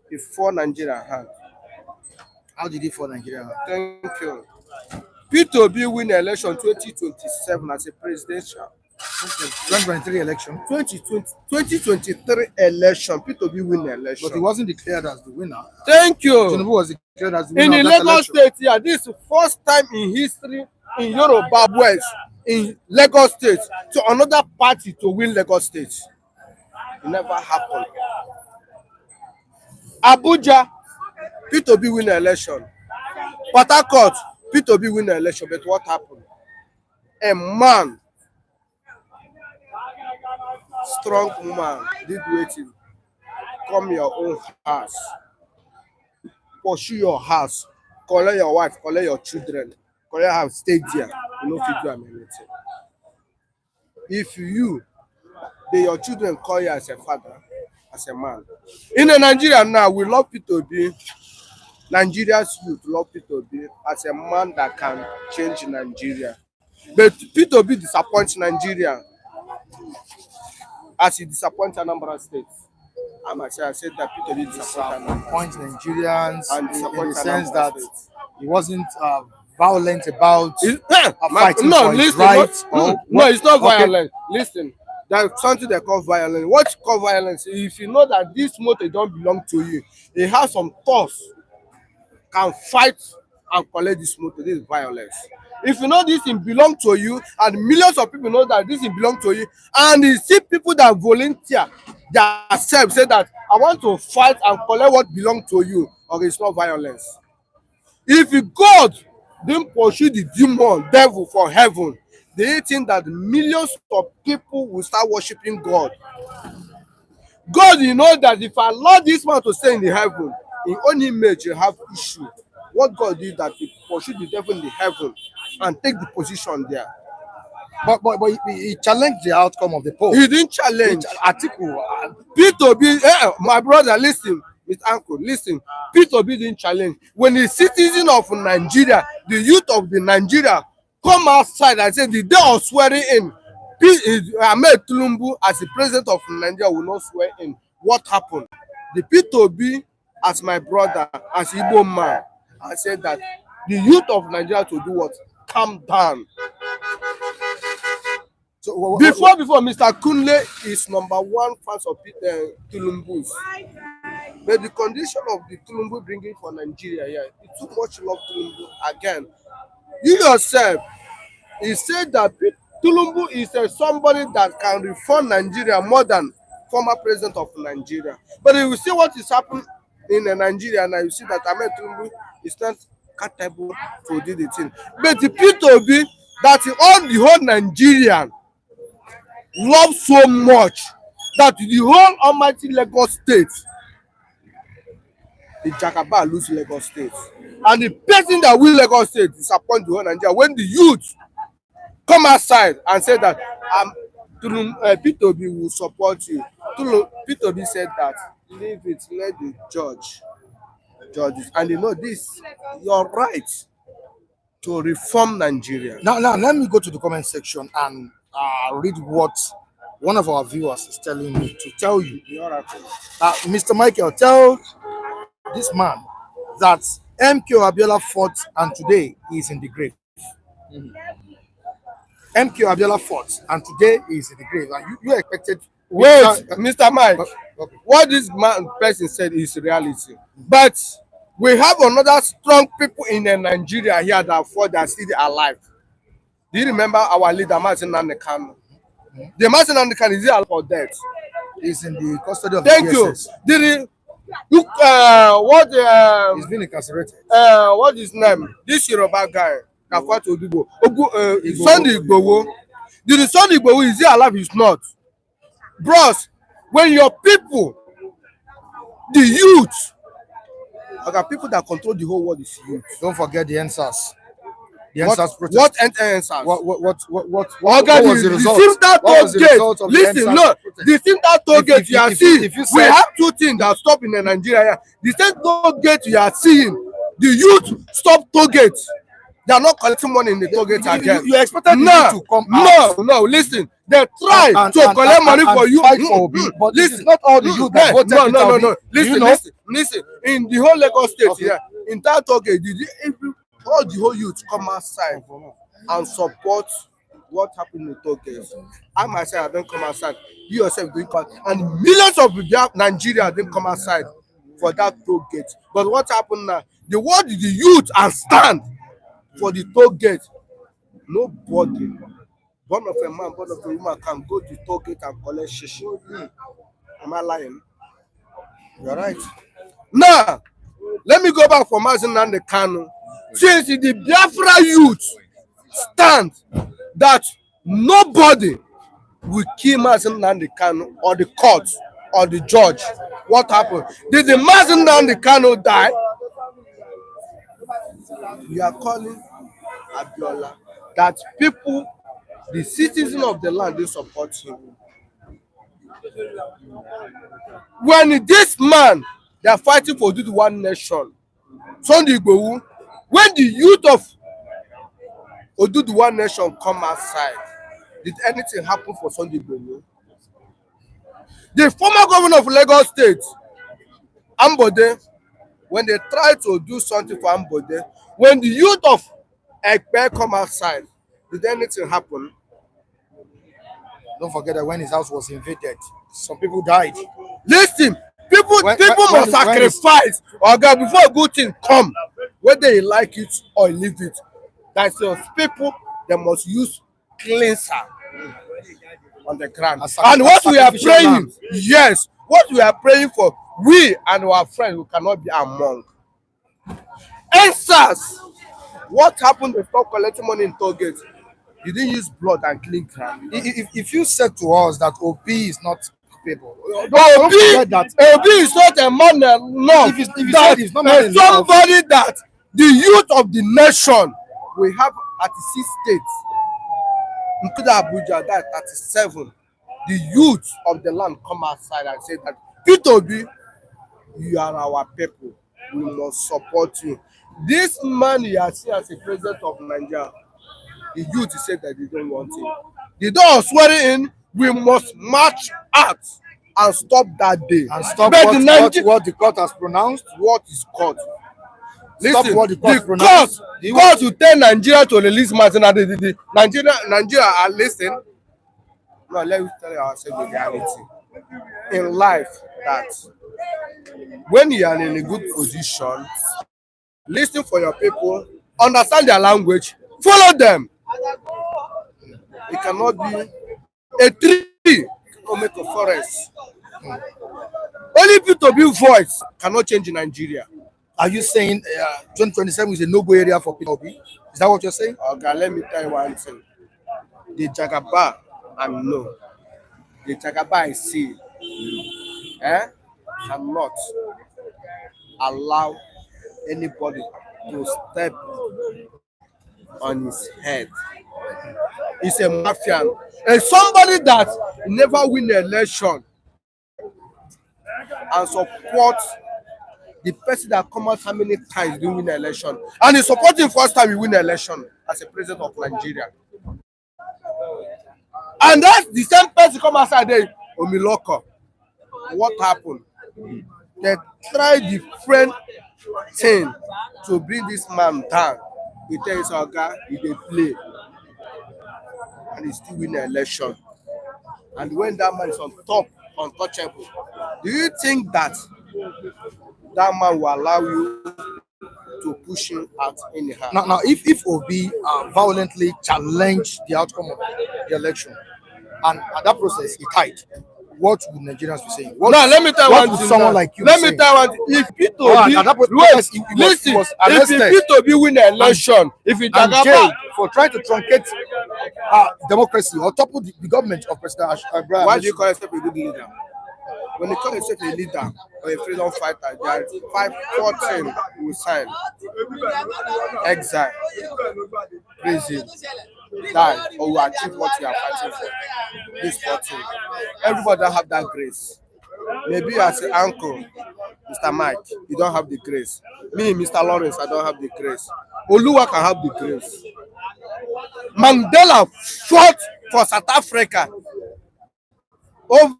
before Nigeria had. How did he fall Nigeria? Thank you. P2B win election 2027 as a presidential. 2023 election. 2023 election, P2B win election. But he wasn't declared as the winner. Thank you. Tinubu was declared as the winner. In the of that Lagos election. State, yeah, this is the first time in history in Yoruba West, in Lagos State, to another party to win Lagos State. It never happened. Abuja, P2B win election. Port Harcourt, P2B win election. But what happened? A man, strong woman, did waiting. Come your own house. Pursue your house. Collect your wife, collect your children. Collect your house, stay there. You know, fit do anything. If your children call you as a father, as a man. In Nigeria now, we love P2B. Nigeria's youth love P2B as a man that can change Nigeria. But P2B disappoints Nigeria as he disappoints Anambra State. I said that P2B disappoints Nigerians and in the sense that he wasn't violent about fighting no, for his listen, rights. no, it's not violent. Listen, there's something they call violence. What you call violence? If you know that this motor don't belong to you, it has some thoughts, can fight and collect this motor. This is violence. If you know this thing belong to you, and millions of people know that this thing belong to you, and you see people that volunteer themselves say that I want to fight and collect what belong to you, or it's not violence. If God didn't pursue the demon, devil for heaven, they think that millions of people will start worshiping God. God, you know that if I allow this man to stay in the heaven, in own image, you have issue. What God did that he pursued the devil in the heaven and take the position there. But he challenged the outcome of the poll. He didn't challenge. Atiku. P2B, my brother, listen, Mr. Uncle, listen. P2B didn't challenge. When the citizen of Nigeria, the youth of the Nigeria, come outside and say the day of swearing in, Ahmed Tinubu as the president of Nigeria will not swear in. What happened? The P2B, as my brother, as Igbo man, I said that the youth of Nigeria to do what? Calm down. So before Mr. Kunle is #1 fans of Tinubu's. But the condition of the Tinubu bringing for Nigeria, yeah, it too much love Tinubu again. You yourself, he said that Tinubu is somebody that can reform Nigeria more than former president of Nigeria. But if you see what is happening in Nigeria now, you see that Ahmed Tinubu is not capable to do the thing. But the P2B that all the whole Nigerian love so much that the whole almighty Lagos State, the Jagaba lose Lagos State. And the person that win Lagos State disappoint the whole Nigeria when the youth come outside and say that P2B will support you. P2B said that leave it, let the judges, and you know this, you're right to reform Nigeria. Now let me go to the comment section and read what One of our viewers is telling me to tell you, Mr. Michael, tell this man that MK Abiola fought and today he is in the grave. MK Abiola fought and today he is in the grave. And you expected. Wait, Mr. Mike, okay. What this person said is reality. But we have another strong people in Nigeria here that fought that still alive. Do you remember our leader, Martin Nandekan? The Martin Nandekan is alive for death. He's in the custody of Thank the DSS. you. Did he, what he's been incarcerated. What is his name? This Yoruba guy, Sunday Igboho. Did the Sunday Igboho, is he alive? He's not. Bros, when your people, the youth, okay, people that control the whole world is youth. Don't forget the NSAS. The NSAS protest. What NSAS? What was the result? Listen, no, the thing that toll gate you are seeing, we have two things that stop in Nigeria. The same toll gate you are seeing, the youth stop toll gate. They are not collecting money in the toll gate again. You expected them to come out. No, listen. They try to collect money for you. Fight for Obi, but listen, not all the youth that voted no. Listen. In the whole Lagos state here, in that toll gate, all the whole youth come outside and support what happened in the toll gate. I myself don't come outside. You yourself don't come, and millions of Nigeria didn't come outside for that toll gate. But what happened now? The world is the youth and stand for the toll gate. Nobody, born of a man, born of a woman, can go to the toll gate and collect shishi. Am I lying? You're right. Now, let me go back for Mazen Nandekano. Since the Biafra youth stand that nobody will kill Mazen Nandekano or the court or the judge, what happened? Did the Mazen Nandekano die? We are calling Abiola that people, the citizens of the land, they support him. When this man, they are fighting for this one nation, Sunday Igboho, when the youth of Oduduwa nation come outside, did anything happen for Sunday Igboho? The former governor of Lagos State, Ambode, when they try to do something for Ambode, when the youth of Ekpe come outside, did anything happen? Don't forget that when his house was invaded, some people died. Listen, people must sacrifice before a good thing come, whether you like it or leave it. That's your people, they must use cleanser on the ground. And what we are praying, yes, what we are praying for, we and our friends, we cannot be among. Answers. What happened? They stop collecting money in toll gates. You didn't use blood and clean ground. If you said to us that Obi is not capable, Obi is not a man enough. If he's not man enough, somebody that the youth of the nation, we have 36 states, including Abuja, that 37. The youth of the land come outside and say that P2B, you are our people. We must support you. This man you are seeing as a president of Nigeria, the youth said that they don't want him. The door swearing in, we must march out and stop that day. And stop what the court has pronounced. What is court? Stop Listen, what the court pronounced. The court will tell Nigeria to release Martin Adedidi. Nigeria are listening. No, let me tell you ourselves the reality. In life, that when you are in a good position, listen for your people, understand their language, follow them. It cannot be a tree or make a forest. Only P2B voice cannot change in Nigeria. Are you saying 2027 is a no-go area for P2B? Is that what you're saying? Okay, let me tell you one thing. The Jagaba, I'm no. The Jagaba I see, cannot allow anybody to step on his head. He's a mafia. And somebody that never win an election and support the person that come out how many times do win an election. And he supporting first time he win an election as a president of Nigeria. And that's the same person come outside there, Omiloko. What happened? They tried different thing to bring this man down. He tell his oga, he dey play, and he still win the election. And when that man is on top, untouchable, do you think that that man will allow you to push him out anyhow? Now, if Obi violently challenged the outcome of the election, and at that process he tied, what would Nigerians be saying? Now let me tell you what one would thing. someone like you Let be me saying? tell you one thing. If Peter Obi, At that wait, process, he listen. was If arrested Peter Obi win the election, if he and Jagaba, jailed for trying to truncate democracy or topple the government of President Ibrahim. why do you call yourself a good leader? When you call yourself a leader or a freedom fighter, there are 4 things you will sign: exile, prison, die, or you achieve what you are fighting for. This 4 things. Everybody don't have that grace. Maybe as an uncle, Mr. Mike, you don't have the grace. Me, Mr. Lawrence, I don't have the grace. Oluwa can have the grace. Mandela fought for South Africa over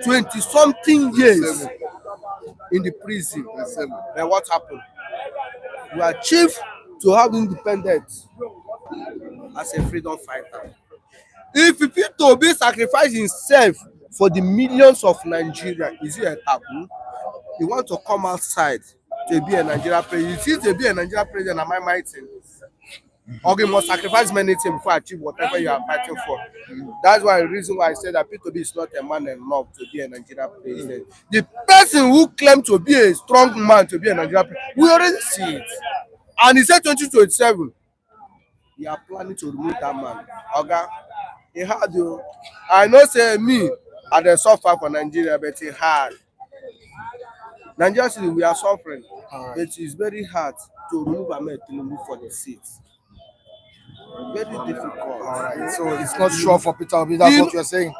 20-something years in the prison. Then what happened? You achieved to have independence as a freedom fighter. If Peter Obi sacrifice himself for the millions of Nigeria, is he a taboo? He want to come outside to be a Nigeria president. You see, to be a Nigeria president, am I mighty? Or you must sacrifice many things before achieve whatever you are fighting for. That's why the reason why I said that Peter Obi is not a man enough to be a Nigeria president. The person who claimed to be a strong man to be a Nigeria president, we already see it. And he said 2027, we are planning to remove that man. Okay? He hard you. I know say me, I dey suffer for Nigeria, but it hard. Nigeria city, we are suffering. Right. But it's very hard to remove Ahmed Tinubu for the seat. Very difficult. All right. So it's not sure for Peter Obi. That's what you're saying.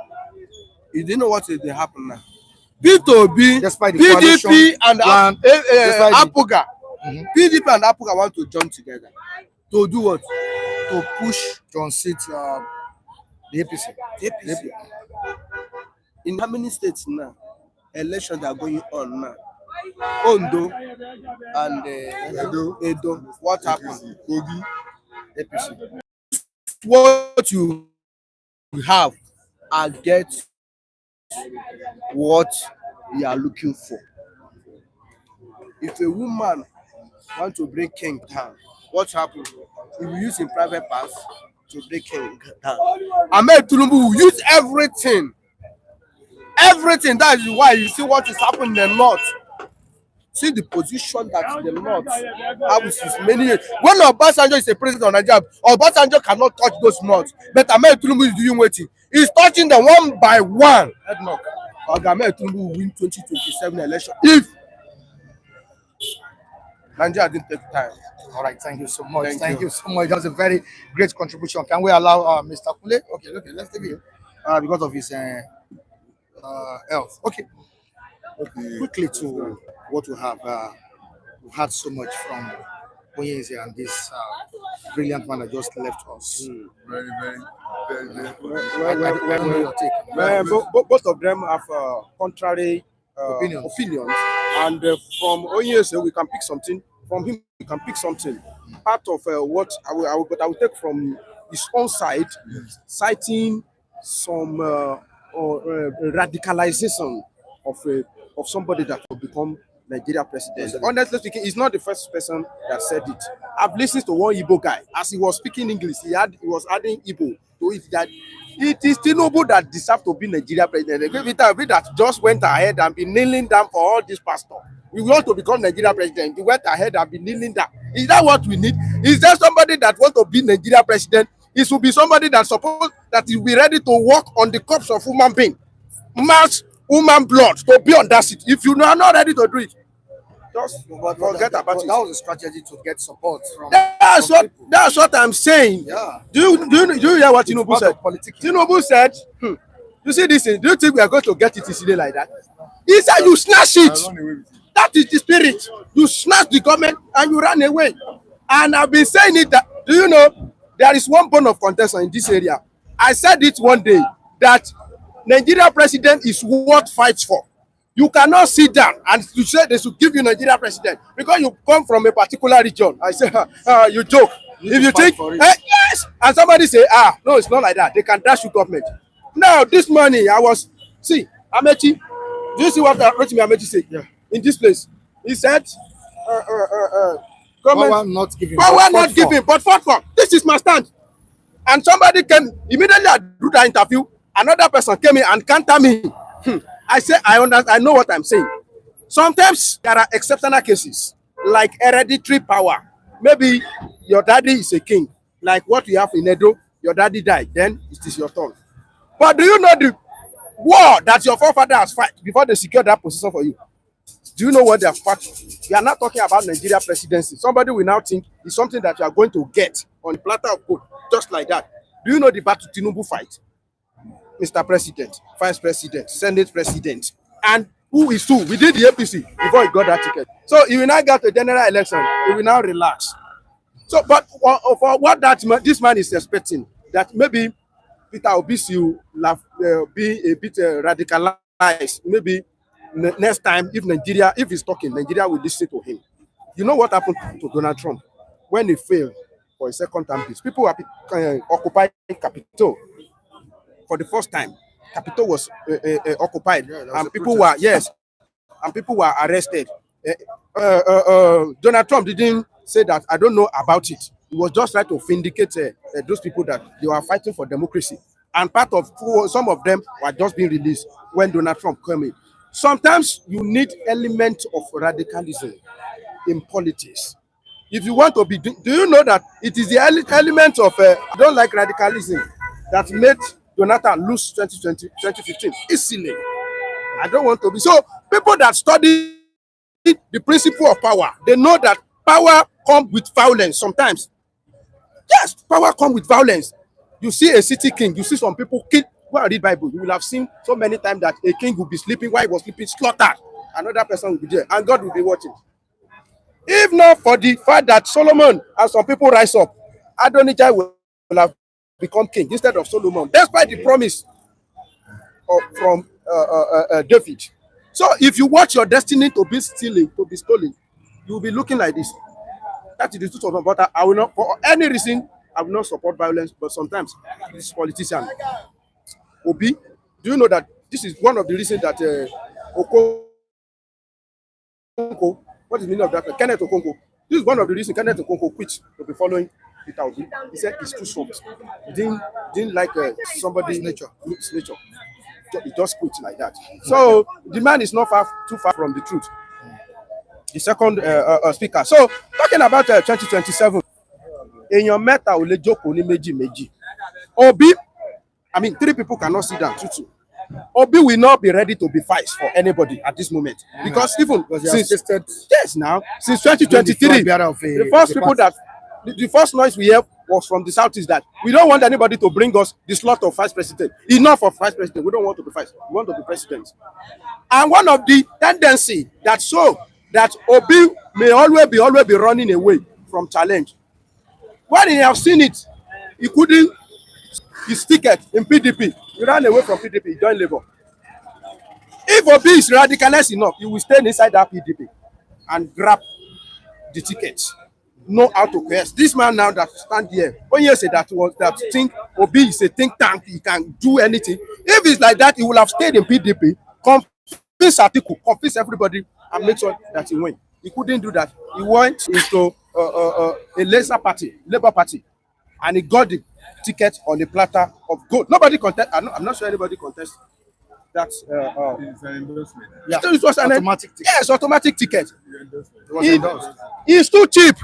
You didn't know what is happen now. Peter Obi, Despite the PDP coalition and plan, despite the- Apuga. PDP and Apuga want to join together. To do what? to push to unseat the APC. APC. In how many states now? Elections are going on now. Ondo and Edo. What happened? Kogi. APC. What you have and get what you are looking for. If a woman want to bring king down, what happens? He will use in private parts to bring king down. Ahmed Tinubu will use everything. Everything. That is why you see what is happening in the north. See the position that the north have since many years. When Obasanjo is a president of Nigeria, Obasanjo cannot touch those north. But Ahmed Tinubu is doing waiting. He's touching them one by one. Ahmed Tinubu will win 2027 election if Nigeria didn't take time. All right, thank you so much. Thank You so much. That's a very great contribution. Can we allow Mr. Kule? Okay, let's leave him because of his health. Okay, quickly to what we have. We've had so much from Onyeze and this brilliant man that just left us. Very, very. I know your take. Both of them have contrary Opinions. opinions. And from Onyese, we can pick something. From him, we can pick something. Part of what I will take from his own side, citing some radicalization of somebody that will become Nigeria president. Honestly speaking, he's not the first person that said it. I've listened to one Igbo guy as he was speaking English. He was adding Igbo to it that it is Tinubu that deserves to be Nigeria president. The that just went ahead and been kneeling down for all this pastor. We want to become Nigeria president. He went ahead and been kneeling down. Is that what we need? Is there somebody that want to be Nigeria president? It should be somebody that suppose that will be ready to work on the corpse of human being, mass human blood to be on that seat. If you are not ready to do it, just forget about it. That was a strategy to get support from. That's what I'm saying. Yeah. Do you hear what Tinubu said? Tinubu said, you see this thing, do you think we are going to get it easily like that? He said you snatch it. That is the spirit. You snatch the government and you run away. And I've been saying it that, do you know, there is one bone of contention in this area. I said it one day that Nigeria president is what fights for. You cannot sit down and you say they should give you Nigeria president because you come from a particular region. I say, you joke. If you think, yes, and somebody say, no, it's not like that. They can dash you government. Now, this morning, Amechi, do you see what Rotimi Amechi said? Yeah. In this place? He said, Power not given. But fought for. This is my stand. And somebody came, immediately I do that interview, another person came in and counter me. I say, I know what I'm saying. Sometimes there are exceptional cases, like hereditary power. Maybe your daddy is a king, like what we have in Edo, your daddy died, then it is your turn. But do you know the war that your forefather has fought before they secure that position for you? Do you know what they have fought? We are not talking about Nigeria presidency. Somebody will now think it's something that you are going to get on the platter of gold, just like that. Do you know the battle Tinubu fight? Mr. President, Vice President, Senate President, and who is who within the APC before he got that ticket. So he will now get a general election. He will now relax. So, but for what this man is expecting, that maybe Peter Obisi will be a bit radicalized. Maybe next time, if he's talking, Nigeria will listen to him. You know what happened to Donald Trump when he failed for a second term? People were occupying Capitol for the first time. Capitol was occupied, and people were arrested. Donald Trump didn't say that. I don't know about it. He was just trying to vindicate those people that they were fighting for democracy, and some of them were just being released when Donald Trump came in. Sometimes you need element of radicalism in politics. If you want to be, do you know that it is the element of I don't like radicalism that made Jonathan lose 2015 easily. I don't want to be. So people that study the principle of power, they know that power comes with violence sometimes. Yes, power comes with violence. You see a city king, you see some people kill. Go and read Bible. You will have seen so many times that a king will be sleeping while he was sleeping, slaughtered. Another person will be there, and God will be watching. If not for the fact that Solomon and some people rise up, Adonijah will have become king instead of Solomon. Despite the promise from David. So if you watch your destiny to be stealing, to be stolen, you will be looking like this. That is the truth of the matter. I will not, for any reason, I will not support violence. But sometimes this politician, Obi, do you know that this is one of the reasons that Okonko, what is the meaning of that? Kenneth Okonko. This is one of the reasons Kenneth Okonko quit to be following Peter Obi. He said it's too soft. He didn't like somebody's nature. His nature. He just quit like that. So the man is not too far from the truth. The second speaker. So talking about 2027, in your meta ò lè jókòó ní méjì. Obi, I mean 3 people cannot sit down. 2. Obi will not be ready to be fight for anybody at this moment because even since 2023, the first people that the first noise we heard was from the southeast that we don't want anybody to bring us the slot of vice president. Enough of vice president. We don't want to be vice. We want to be president. And one of the tendency that show that Obi may always be running away from challenge. When he have seen it, he couldn't his ticket in PDP. He ran away from PDP. He joined Labour. If Obi is radicalized enough, he will stay inside that PDP and grab the tickets. Know how to quest. This man now that stand here, say that think Obi is a think tank, he can do anything. If it's like that, he will have stayed in PDP, convince Atiku, convince everybody, and make sure that he win. He couldn't do that. He went into a lesser party, Labour Party, and he got the ticket on the platter of gold. Nobody contest. I'm not sure anybody contest that. It's an endorsement. Yeah. So it was an automatic ticket. Yes, automatic ticket. It's too cheap.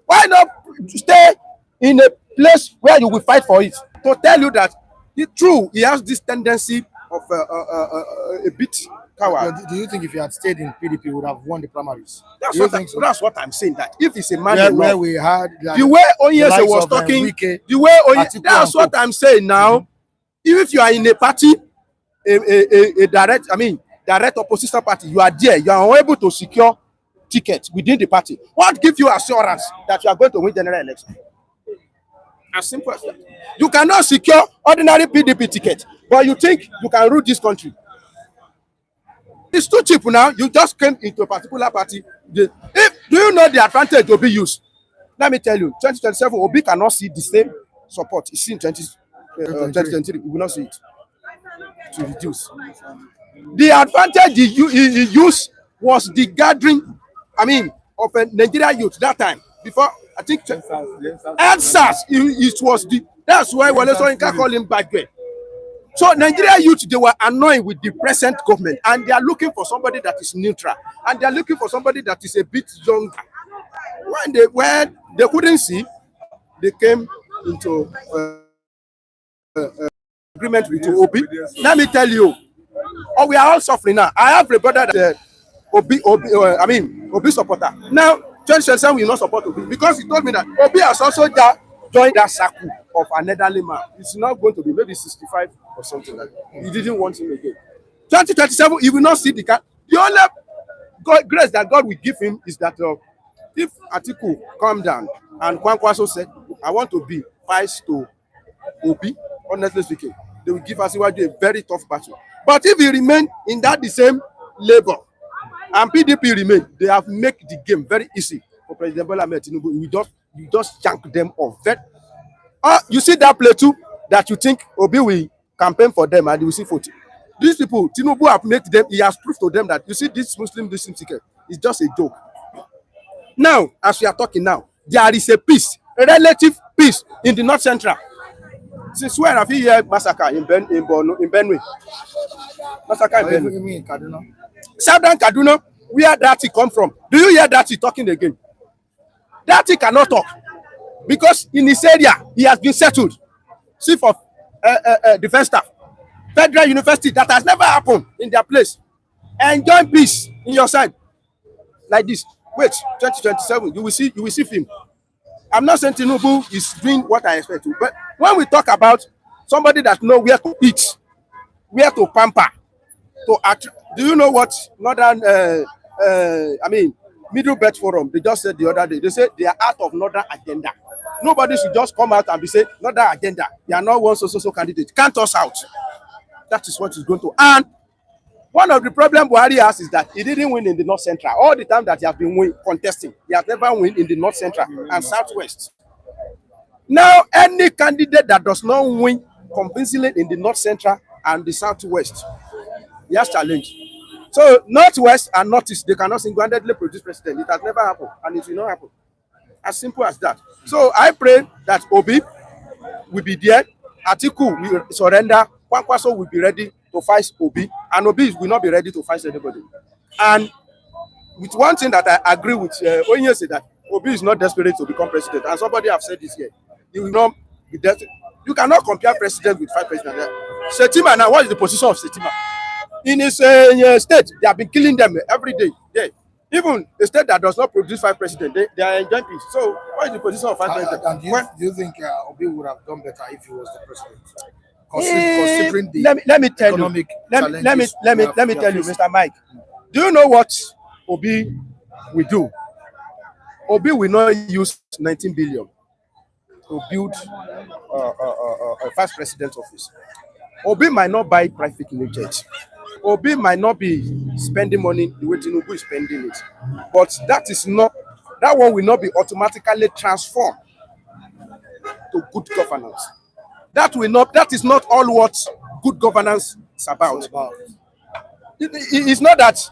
Why not stay in a place where you will fight for it? To tell you that it's true, he has this tendency of a bit coward. Do you think if he had stayed in PDP, he would have won the primaries? That's what I'm saying. That if it's a man where we had the way Onyese was talking, the way Onyese, that's what I'm saying now. Mm-hmm. If you are in a party, a direct opposition party, you are there, you are unable to secure tickets within the party. What gives you assurance that you are going to win general election? As simple as that. You cannot secure ordinary PDP ticket, but you think you can rule this country. It's too cheap now. You just came into a particular party. Do you know the advantage Obi use? Let me tell you, 2027, Obi cannot see the same support. You see in 2023, we will not see it to reduce. The advantage he used was the gathering, of a Nigerian youth that time. Before, I think, answers, it was that's why Wale Soyinka call him bad guy. So Nigerian youth, they were annoyed with the present government, and they are looking for somebody that is neutral, and they are looking for somebody that is a bit younger. When they couldn't see, they came into agreement with Obi. Let me tell you, we are all suffering now. I have a brother that Obi supporter. Now, 2027 will not support Obi because he told me that Obi has also joined that circle of an elderly man. It's not going to be maybe 65 or something like that. He didn't want him again. 2027, he will not see the cat. The only grace that God will give him is that if Atiku calm down and Kwankwaso said, I want to be vice to Obi, honestly speaking, they will give us a very tough battle. But if he remain in the same labor and PDP remain, they have made the game very easy for President Bola Ahmed Tinubu. You just jank them off. You see that play too that you think Obi will campaign for them and you will see 40. These people, Tinubu have made them, he has proved to them that you see this Muslim ticket is just a joke. Now, as we are talking now, there is a peace, a relative peace in the North Central. Since when have you heard massacre in Benue? Massacre in Benue. Kaduna. Southern Kaduna, where Dati come from. Do you hear Dati talking again? Dati cannot talk because in his area he has been settled. Chief of defense staff, Federal University, that has never happened in their place. Enjoy peace in your side like this. Wait, 2027, you will see film. I'm not saying Tinubu is doing what I expect to, but when we talk about somebody that knows where to eat, where to pamper, to act, do you know what Northern, Middle Belt Forum, they just said the other day, they said they are out of Northern agenda. Nobody should just come out and be saying Northern agenda. They are not one so candidate. Count us out. That is what is going to. And one of the problems Buhari has is that he didn't win in the North Central. All the time that he has been contesting, he has never won in the North Central and Southwest. Now, any candidate that does not win convincingly in the North Central and the Southwest, he has challenge. So, Northwest and Northeast, they cannot single-handedly produce president. It has never happened, and it will not happen. As simple as that. So, I pray that Obi will be there, Atiku will surrender, Kwankwaso will be ready to fight Obi, and Obi will not be ready to fight anybody. And with one thing that I agree with Onye said that Obi is not desperate to become president, and somebody have said this here. He will not be desperate. You cannot compare president with five presidents. Shetima now, what is the position of Shetima? In his state, they have been killing them every day. Yeah. Even a state that does not produce five presidents, they are enjoying peace. So, what is the position of five presidents? And do you think Obi would have done better if he was the president? Considering the let me tell you, let me tell you, Mr. Mike. Do you know what Obi will do? Obi will not use 19 billion to build a first president's office. Obi might not buy private jet. Obi might not be spending money the way Tinubu is spending it, but that one will not be automatically transformed to good governance. That is not all what good governance is about. It's not that,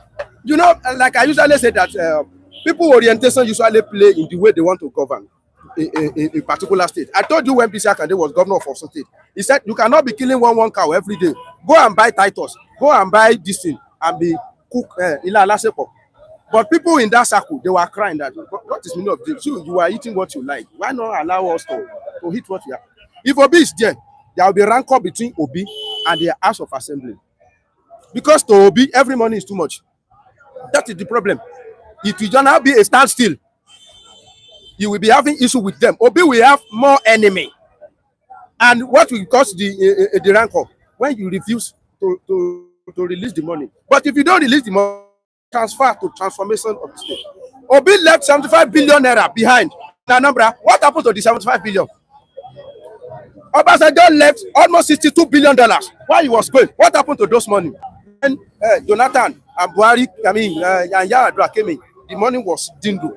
like I usually say that people orientation usually play in the way they want to govern a particular state. I told you when Bisi Akande was governor of Osun State, he said you cannot be killing one cow every day. Go and buy Titus, go and buy this thing and be cook ila alasepo. But people in that circle, they were crying that what is the meaning of this? You are eating what you like. Why not allow us to eat what we have? If Obi is there will be rancor between Obi and the House of Assembly. Because to Obi, every money is too much. That is the problem. It will now be a standstill. You will be having issue with them. Obi will have more enemy. And what will cause the rancor? When you refuse to release the money. But if you don't release the money, transfer to transformation of the state. Obi left 75 billion naira behind. Now, what happened to the 75 billion? Obasanjo left almost $62 billion. Why he was going? What happened to those money? When Jonathan and Buhari, and Yaradua came in, the money was dingo.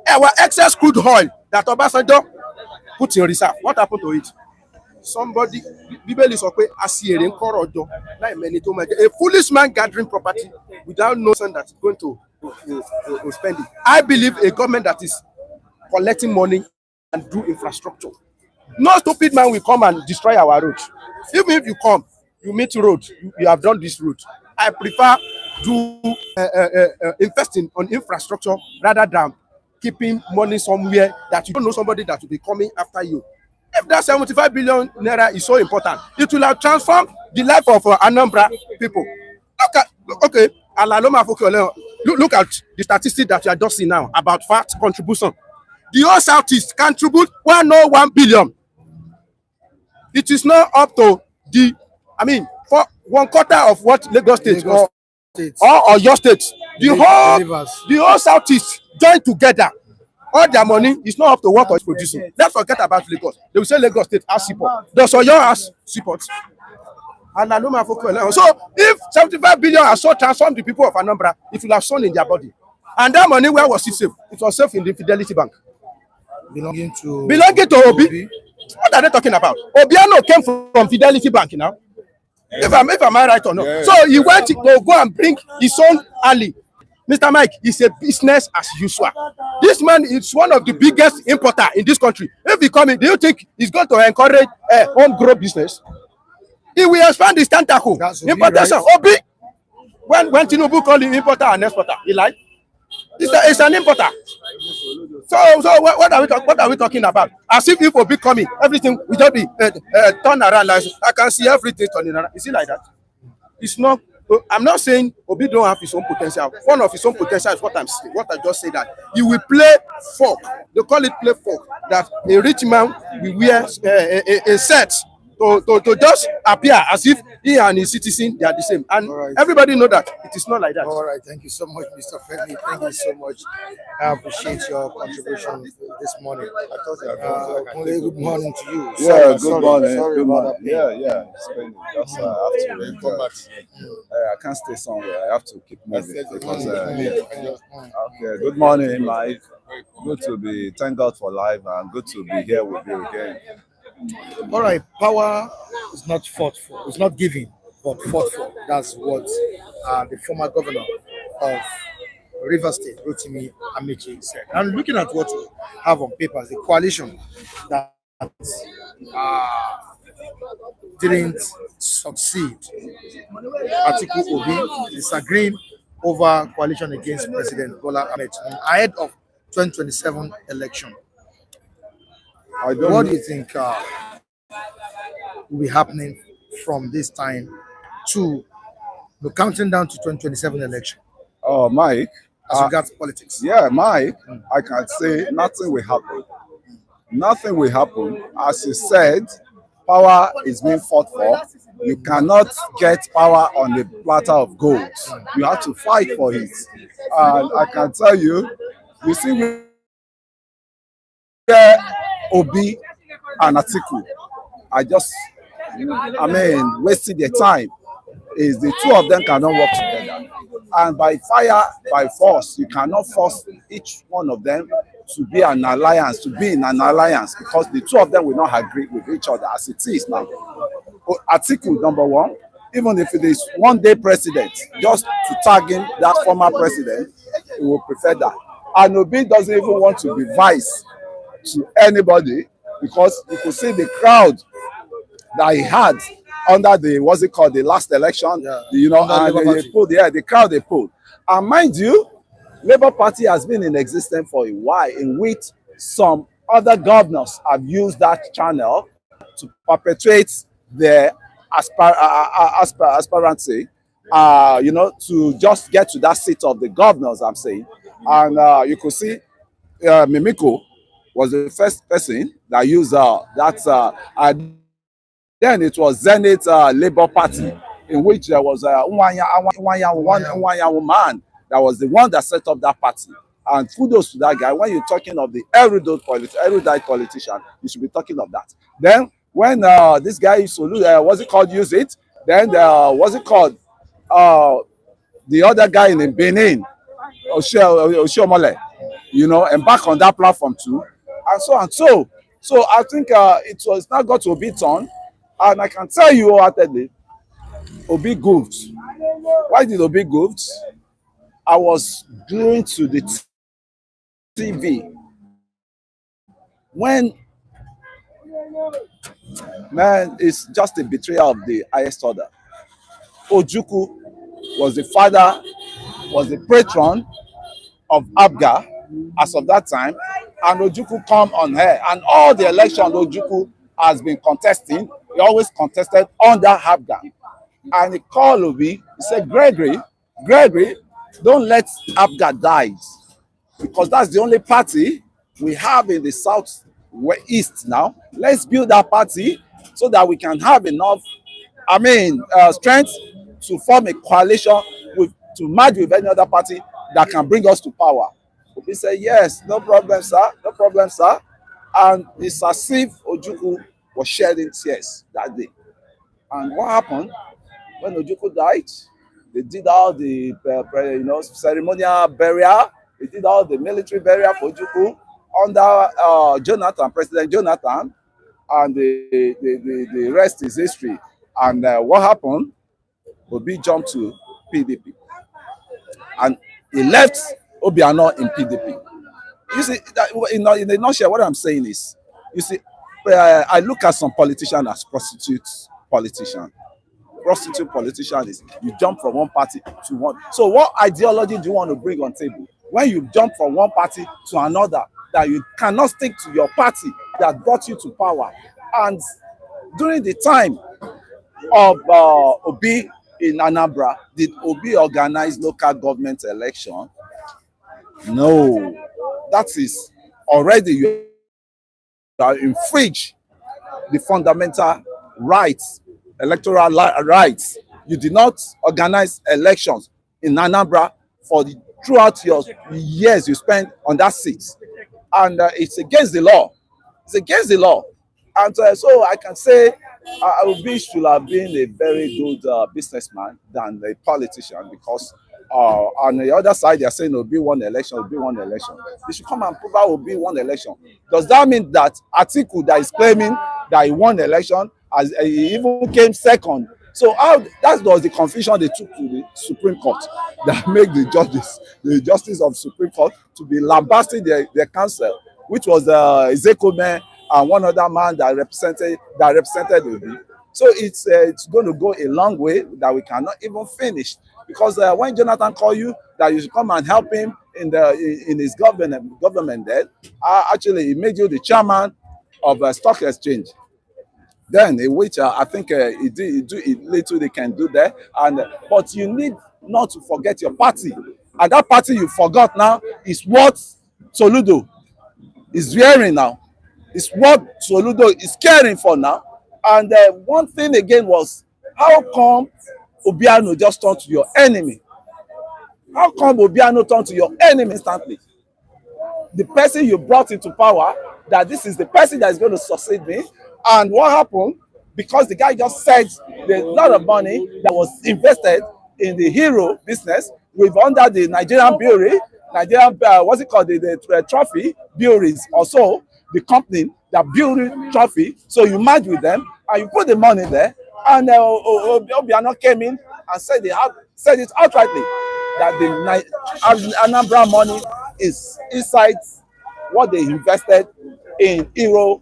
Our excess crude oil that Obasanjo put in reserve, what happened to it? Somebody, Bíbélì sọ pé aṣiwèrè ń kọ́rọ̀ jọ láì mẹ́ni tó máa jẹ. A foolish man gathering property without knowing that is going to spend it. I believe a government that is collecting money and do infrastructure. No stupid man will come and destroy our roads. Even if you come, you meet road, you have done this road. I prefer to investing on infrastructure rather than keeping money somewhere that you don't know somebody that will be coming after you. If that 75 billion naira is so important, it will have transformed the life of Anambra people. Look at the statistics that you are just seeing now about VAT contribution. The whole Southeast contribute 101 billion. It is not up to for 1/4 of what Lagos State or your state. The whole Southeast join together. All their money is not up to what is producing. Let's forget about Lagos. They will say Lagos State has support. Does Oyo has support? So if 75 billion has so transformed the people of Anambra, it will have sown in their body. And that money, where was it safe? It was safe in the Fidelity Bank. Belonging to Obi. What are they talking about? Obiano came from Fidelity Bank now. If am I right or not? Yeah. So he went to go and bring his own ally. Mr. Mike is a business as usual. This man is one of the biggest importer in this country. If he come in, do you think he's going to encourage homegrown business? He will expand his tentacle. Importation. Right? Obi, when Tinubu called him importer and exporter, he lied. It's an importer. So what are we talking about? As if Obi coming, everything will just be turned around. Like, I can see everything turning around. Is it like that? It's not. I'm not saying Obi don't have his own potential. One of his own potential is what I just said, that he will play folk. They call it play folk. That a rich man will wear a set to just appear as if he and his citizen they are the same. And right. Everybody know that it is not like that. All right, thank you so much, Mr. Femi. Thank you so much. I appreciate your contribution this morning. Good morning to you. Yeah, good morning. Sorry about that. Yeah. Just have to come back. I can't stay somewhere. I have to keep moving because. Okay. Good morning, Mike. Good to be. Thank God for life and good to be here with you again. All right, power is not fought for. It's not given, but fought for. That's what the former governor of Rivers State, Rotimi Amaechi, said. And looking at what we have on paper, the coalition that didn't succeed. Atiku Obi disagreeing over coalition against President Bola Ahmed Tinubu ahead of 2027 election. What do you think will be happening from this time to the counting down to 2027 election? Oh, Mike. As regards politics. Yeah, Mike, I can say nothing will happen. Nothing will happen. As you said, power is being fought for. You cannot get power on a platter of gold. You have to fight for it. And I can tell you, you see where Obi and Atiku wasting their time. Is the two of them cannot work together, and by fire, by force, you cannot force each one of them to be in an alliance, because the two of them will not agree with each other as it is now. Atiku, number one, even if it is one day president, just to tag in that former president, he will prefer that. And Obi doesn't even want to be vice to anybody, because you could see the crowd that he had under the the last election, and they pulled, the crowd they pulled. And mind you, Labour Party has been in existence for a while, in which some other governors have used that channel to perpetuate their aspirancy, to just get to that seat of the governors, I'm saying. And you could see Mimiko was the first person that used that. Then it was Zenith Labour Party, in which there was one man that was the one that set up that party. And kudos to that guy. When you're talking of the erudite politician, you should be talking of that. Then when this guy what's it called, use it, then what's it called, the other guy in Benin, Oshiomole, embark on that platform too, and so and so. So I think it was now got to Obi turn, and I can tell you wholeheartedly, Obi goofed. Why did Obi goofed? I was glued to the TV when, man, it's just a betrayal of the highest order. Ojukwu was the father, was the patron of Abga as of that time, and Ojukwu come on her, and all the elections Ojukwu has been contesting, he always contested under Abga. And he called Obi, he said, Gregory, don't let Abga die, because that's the only party we have in the south east now. Let's build that party so that we can have enough, strength to form a coalition to merge with any other party that can bring us to power. Obi said, yes, no problem, sir, no problem, sir. And it's as if Ojukwu was shedding tears that day. And what happened? When Ojukwu died, they did all the ceremonial burial. They did all the military burial for Ojukwu under President Jonathan, and the rest is history. And what happened? Obi jumped to PDP, and he left Obiano in PDP. You see, in a nutshell, what I'm saying is, you see, I look at some politicians as prostitutes politicians. Prostitute politician is you jump from one party to one. So what ideology do you want to bring on table when you jump from one party to another, that you cannot stick to your party that brought you to power? And during the time of Obi in Anambra, did Obi organize local government election? No. That is already you are infringe the fundamental rights, electoral rights. You did not organize elections in Anambra throughout your years you spent on that seat, and it's against the law. It's against the law, and so I can say Obi should have been a very good businessman than a politician, because on the other side they are saying Obi won election, Obi won election. They should come and prove out Obi won election. Does that mean that Atiku that is claiming that he won election, as he even came second? So that was the confusion they took to the Supreme Court, that made the justice of Supreme Court, to be lambasting their counsel, which was Ezekome and one other man that represented Obi. So it's going to go a long way that we cannot even finish, because when Jonathan called you that you should come and help him in his government there, actually he made you the chairman of stock exchange. Then, which I think he did little they can do there, but you need not to forget your party, and that party you forgot now is what Soludo is wearing now. It's what Soludo is caring for now. And one thing again was, how come Obiano just turned to your enemy? How come Obiano turned to your enemy instantly? The person you brought into power, that this is the person that is going to succeed me. And what happened? Because the guy just said there's a lot of money that was invested in the hero business under the Nigerian brewery, what's it called, the trophy breweries, also the company that built trophy. So you merge with them and you put the money there. And Obiano came in and said it outrightly that the Anambra money is inside what they invested in hero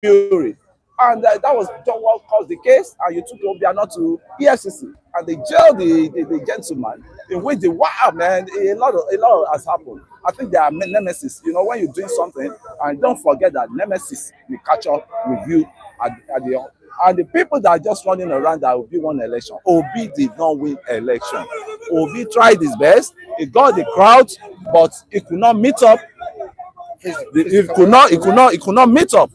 brewery. And that was what caused the case, and you took Obiano to EFCC, and they jailed the gentleman, in which a lot has happened. I think there are nemesis. When you're doing something, and don't forget that nemesis will catch up with you at the end. And the people that are just running around that Obi won election, Obi did not win election. Obi tried his best. He got the crowd, but he could not meet up. He could not meet up.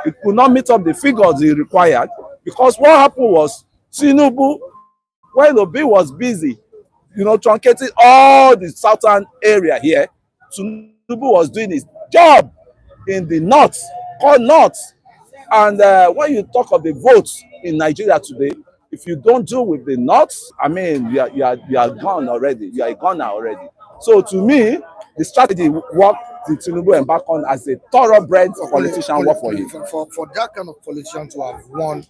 It could not meet up the figures he required, because what happened was Tinubu, when Obi was busy, truncating all the southern area here, Tinubu was doing his job in the north, called north. And when you talk of the votes in Nigeria today, if you don't do with the North, I mean, you are gone already. You are a goner already. So to me, the strategy what the Tinubu embark on as a thoroughbred politician work for him. For that kind of politician to have won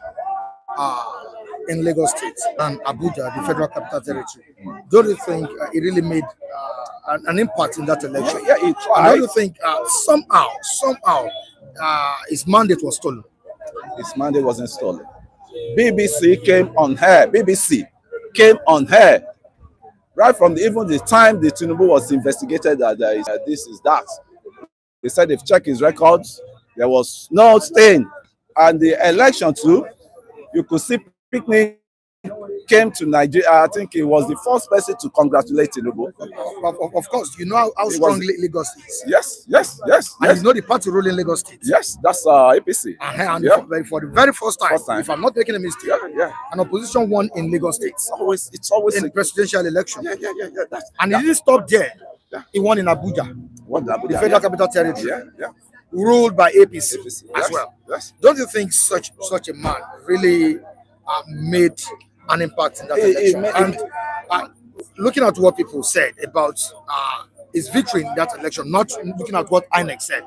in Lagos State and Abuja, the Federal Capital Territory, don't you think it really made an impact in that election? Yeah, he tried. And don't you think somehow his mandate was stolen? His mandate wasn't stolen. BBC came on air. BBC came on air right from even the time the Tinubu was investigated that this is that. They said they've checked his records. There was no stain. And the election too, you could see picnic came to Nigeria. I think he was the first person to congratulate Tinubu. Of course, you know how strong Lagos is. Yes. And you know the party ruling Lagos State. Yes, that's APC. And Yeah. for the very first time, if I'm not making a mistake, Yeah. an opposition won in Lagos State It's always in presidential election. Yeah. And he didn't stop there. He won in Abuja, the Federal Capital Territory, Yeah. ruled by APC as Yes, well. yes. Don't you think such a man really made an impact in that election? And looking at what people said about his victory in that election, not looking at what INEC said,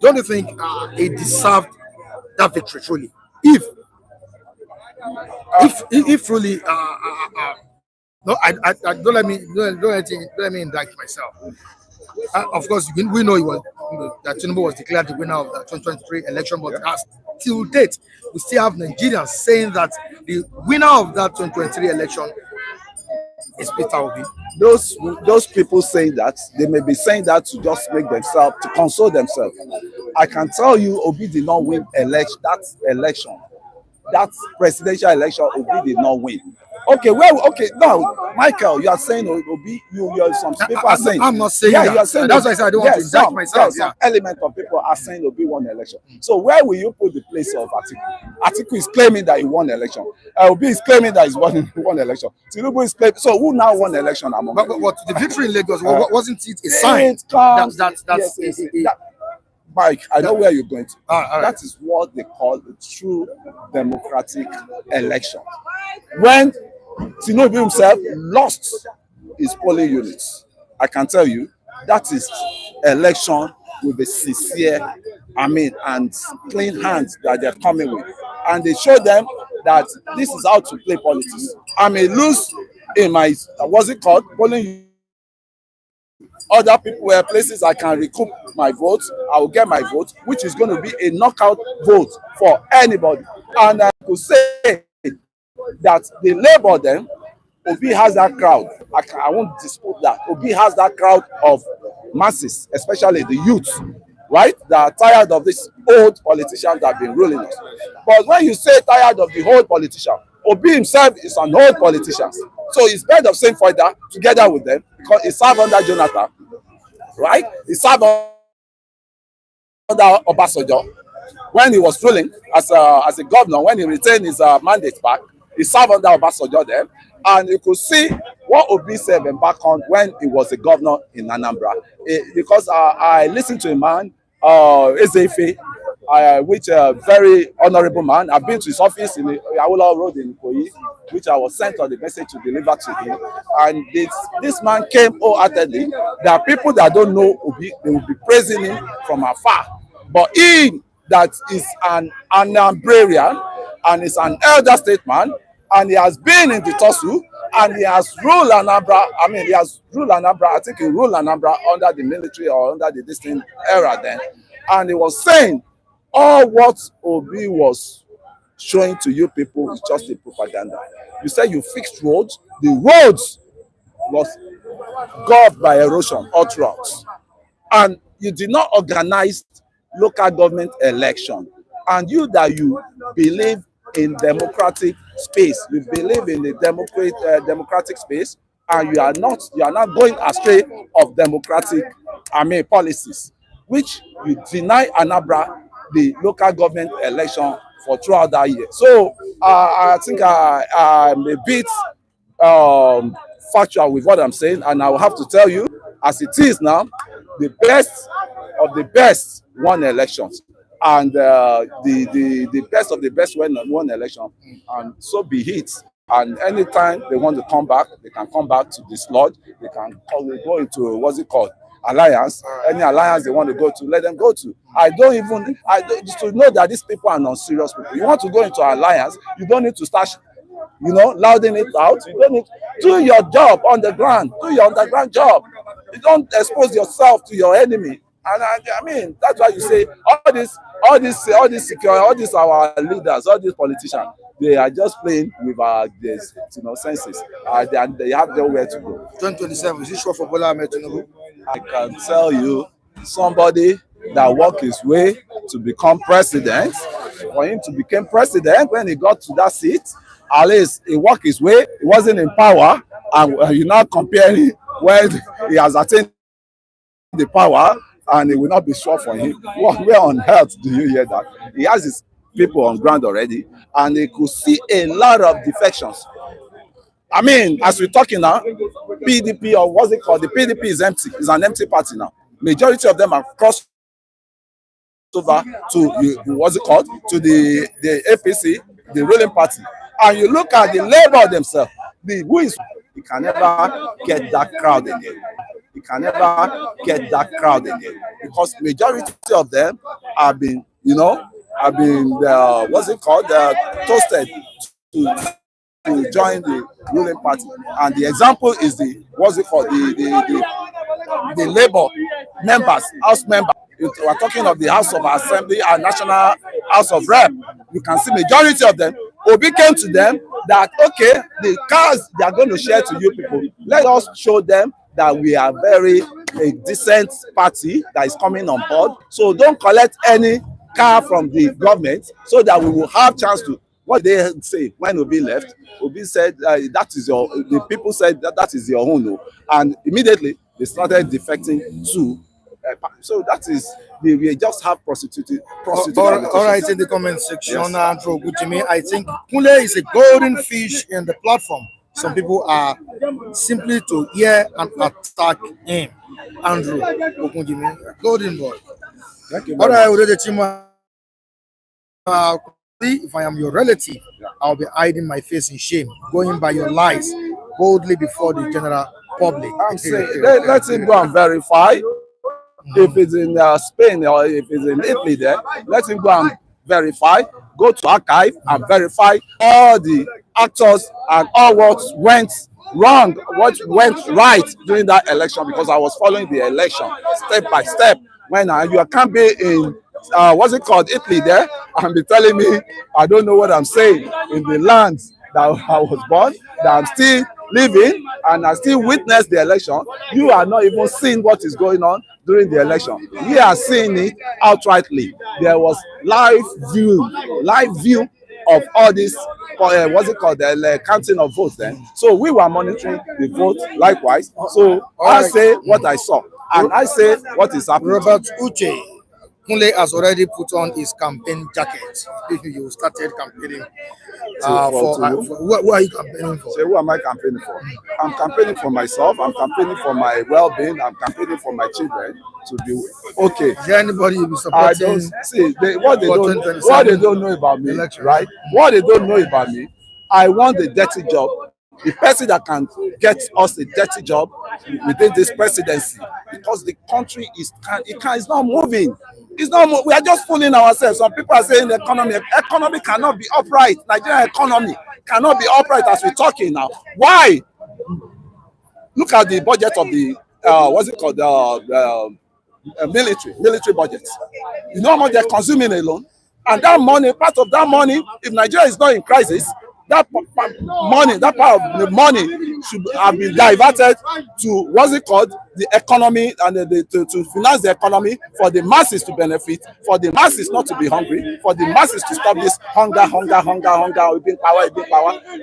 don't you think he deserved that victory truly? If truly, no, I don't let me indict myself. Of course, we know that Tinubu was declared the winner of the 2023 election, but till date, we still have Nigerians saying that the winner of that 2023 election is Peter Obi. Those people saying that, they may be saying that to just make themselves, to console themselves. I can tell you, Obi did not win that election. That presidential election, Obi did not win. Okay, now, Michael, you are saying Obi, some people are saying. I'm not saying that. You are saying that's why I said I don't want to indict myself. Some element of people are saying Obi won the election. So where will you put the place of Atiku? Atiku is claiming that he won the election. Obi is claiming that he won the election. Tinubu is claiming. So who now won the election among them? But the victory in Lagos, wasn't it a sign that Mike, I know where you're going to. All right. That is what they call a true democratic election. When Tinubu himself lost his polling units, I can tell you that is election with a sincere, and clean hands that they're coming with. And they show them that this is how to play politics. I may lose in my, polling unit. Other people were places I can recoup my vote. I will get my vote, which is going to be a knockout vote for anybody. And I could say that the Labour then, Obi has that crowd. I won't dispute that. Obi has that crowd of masses, especially the youth, right? That are tired of these old politicians that have been ruling us. But when you say tired of the old politician, Obi himself is an old politician. So it's better of saying for that together with them, because he served under Jonathan, right? He served under Obasanjo when he was ruling as a governor. When he retained his mandate back, he served under Obasanjo then, and you could see what Obi said back on when he was a governor in Anambra. Because I listened to a man, Ezefe, which a very honorable man. I've been to his office in the Awolowo Road in Ikoyi, which I was sent on the message to deliver to him. And this man came wholeheartedly. There are people that don't know Obi, they will be praising him from afar. But he that is an Anambrarian and is an elder statesman, and he has been in the tussle, and he has ruled Anambra. I mean, he has ruled Anambra. I think he ruled Anambra under the military or under the distinct era then. And he was saying, all what Obi was showing to you people is just a propaganda. You said you fixed roads. The roads was gobbled by erosion all throughout. And you did not organize local government election. And you believe in democratic space, you believe in the democratic space, and you are not going astray of democratic policies, which you deny Anambra the local government election for throughout that year. So I think I'm a bit factual with what I'm saying, and I will have to tell you, as it is now, the best of the best won elections. and the best of the best won election, and so be it. And anytime they want to come back, they can come back to this lodge. They can go into what's it called, alliance. Any alliance they want to go to, let them go to. I don't just to know that these people are non-serious people. You want to go into alliance, you don't need to start, louding it out. You don't need, do your job on the ground. Do your underground job. You don't expose yourself to your enemy. And I mean, that's why you say all these secure, all these our leaders, all these politicians, they are just playing with our this, senses. They have nowhere to go. 2027, is it sure for Bola Ahmed Tinubu? I can tell you, somebody that worked his way to become president, for him to become president, when he got to that seat, at least he worked his way. He wasn't in power, and you're not comparing when he has attained the power, and it will not be sure for him. Where on earth do you hear that? He has his people on ground already, and he could see a lot of defections. I mean, as we're talking now, PDP, or what's it called? The PDP is empty. It's an empty party now. Majority of them are crossed over to what's it called? To the APC, the ruling party. And you look at the Labour themselves. You can never get that crowd again. You can never get that crowd again, because majority of them have been, what's it called? Toasted to join the ruling party. And the example is the what's it called, the Labour members, house members. We are talking of the House of Assembly and National House of Rep. You can see majority of them. Obi came to them that, okay, the cars they are going to share to you people, let us show them that we are a decent party that is coming on board. So don't collect any car from the government, so that we will have chance to. What they say when Obi left, Obi said that is your. The people said that is your own, and immediately they started defecting to. So that is we just have prostitute. All right, in the comment section, yes. Andrew Gujimi, I think Kunle is a golden fish in the platform. Some people are simply to hear and attack him. Andrew Gujimi, golden boy. Thank you. All right, already team. If I am your relative, I'll be hiding my face in shame, going by your lies boldly before the general public. I'm saying, let him go and verify. If it's in Spain or if it's in Italy, there, let him go and verify. Go to archive and verify all the actors and all what went wrong, what went right during that election. Because I was following the election step by step. When you can't be in what's it called, Italy there, and be telling me I don't know what I'm saying in the land that I was born, that I'm still living and I still witness the election. You are not even seeing what is going on during the election. We are seeing it outrightly. There was live view of all this what's it called, the counting of votes then. So we were monitoring the vote likewise. So I say what I saw and I say what is happening. Robert Uche Kunle has already put on his campaign jacket. If you started campaigning who are you campaigning for? So who am I campaigning for? I'm campaigning for myself. I'm campaigning for my well-being. I'm campaigning for my children to be okay. Is there anybody you be supporting? I don't see what they don't know about me, election, right? What they don't know about me. I want a dirty job. The person that can get us a dirty job within this presidency, because the country is not moving. It's not. We are just fooling ourselves. Some people are saying the economy cannot be upright. Nigerian economy cannot be upright as we're talking now. Why? Look at the budget of the what's it called, military budget. You know how much they're consuming alone, and that money, part of that money, if Nigeria is not in crisis, that money, that part of the money should have been diverted to what's it called, the economy, and to finance the economy, for the masses to benefit, for the masses not to be hungry, for the masses to stop this hunger, within power.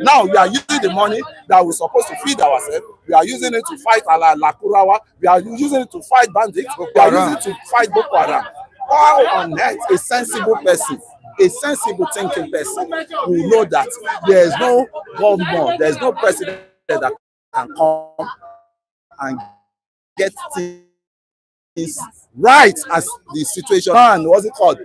Now we are using the money that we're supposed to feed ourselves. We are using it to fight Lakurawa. We are using it to fight bandits. We are using it to fight Boko Haram. How on earth a sensible person, a sensible thinking person will know that there is no government, there is no president that can come and get things right as the situation, and what's it called,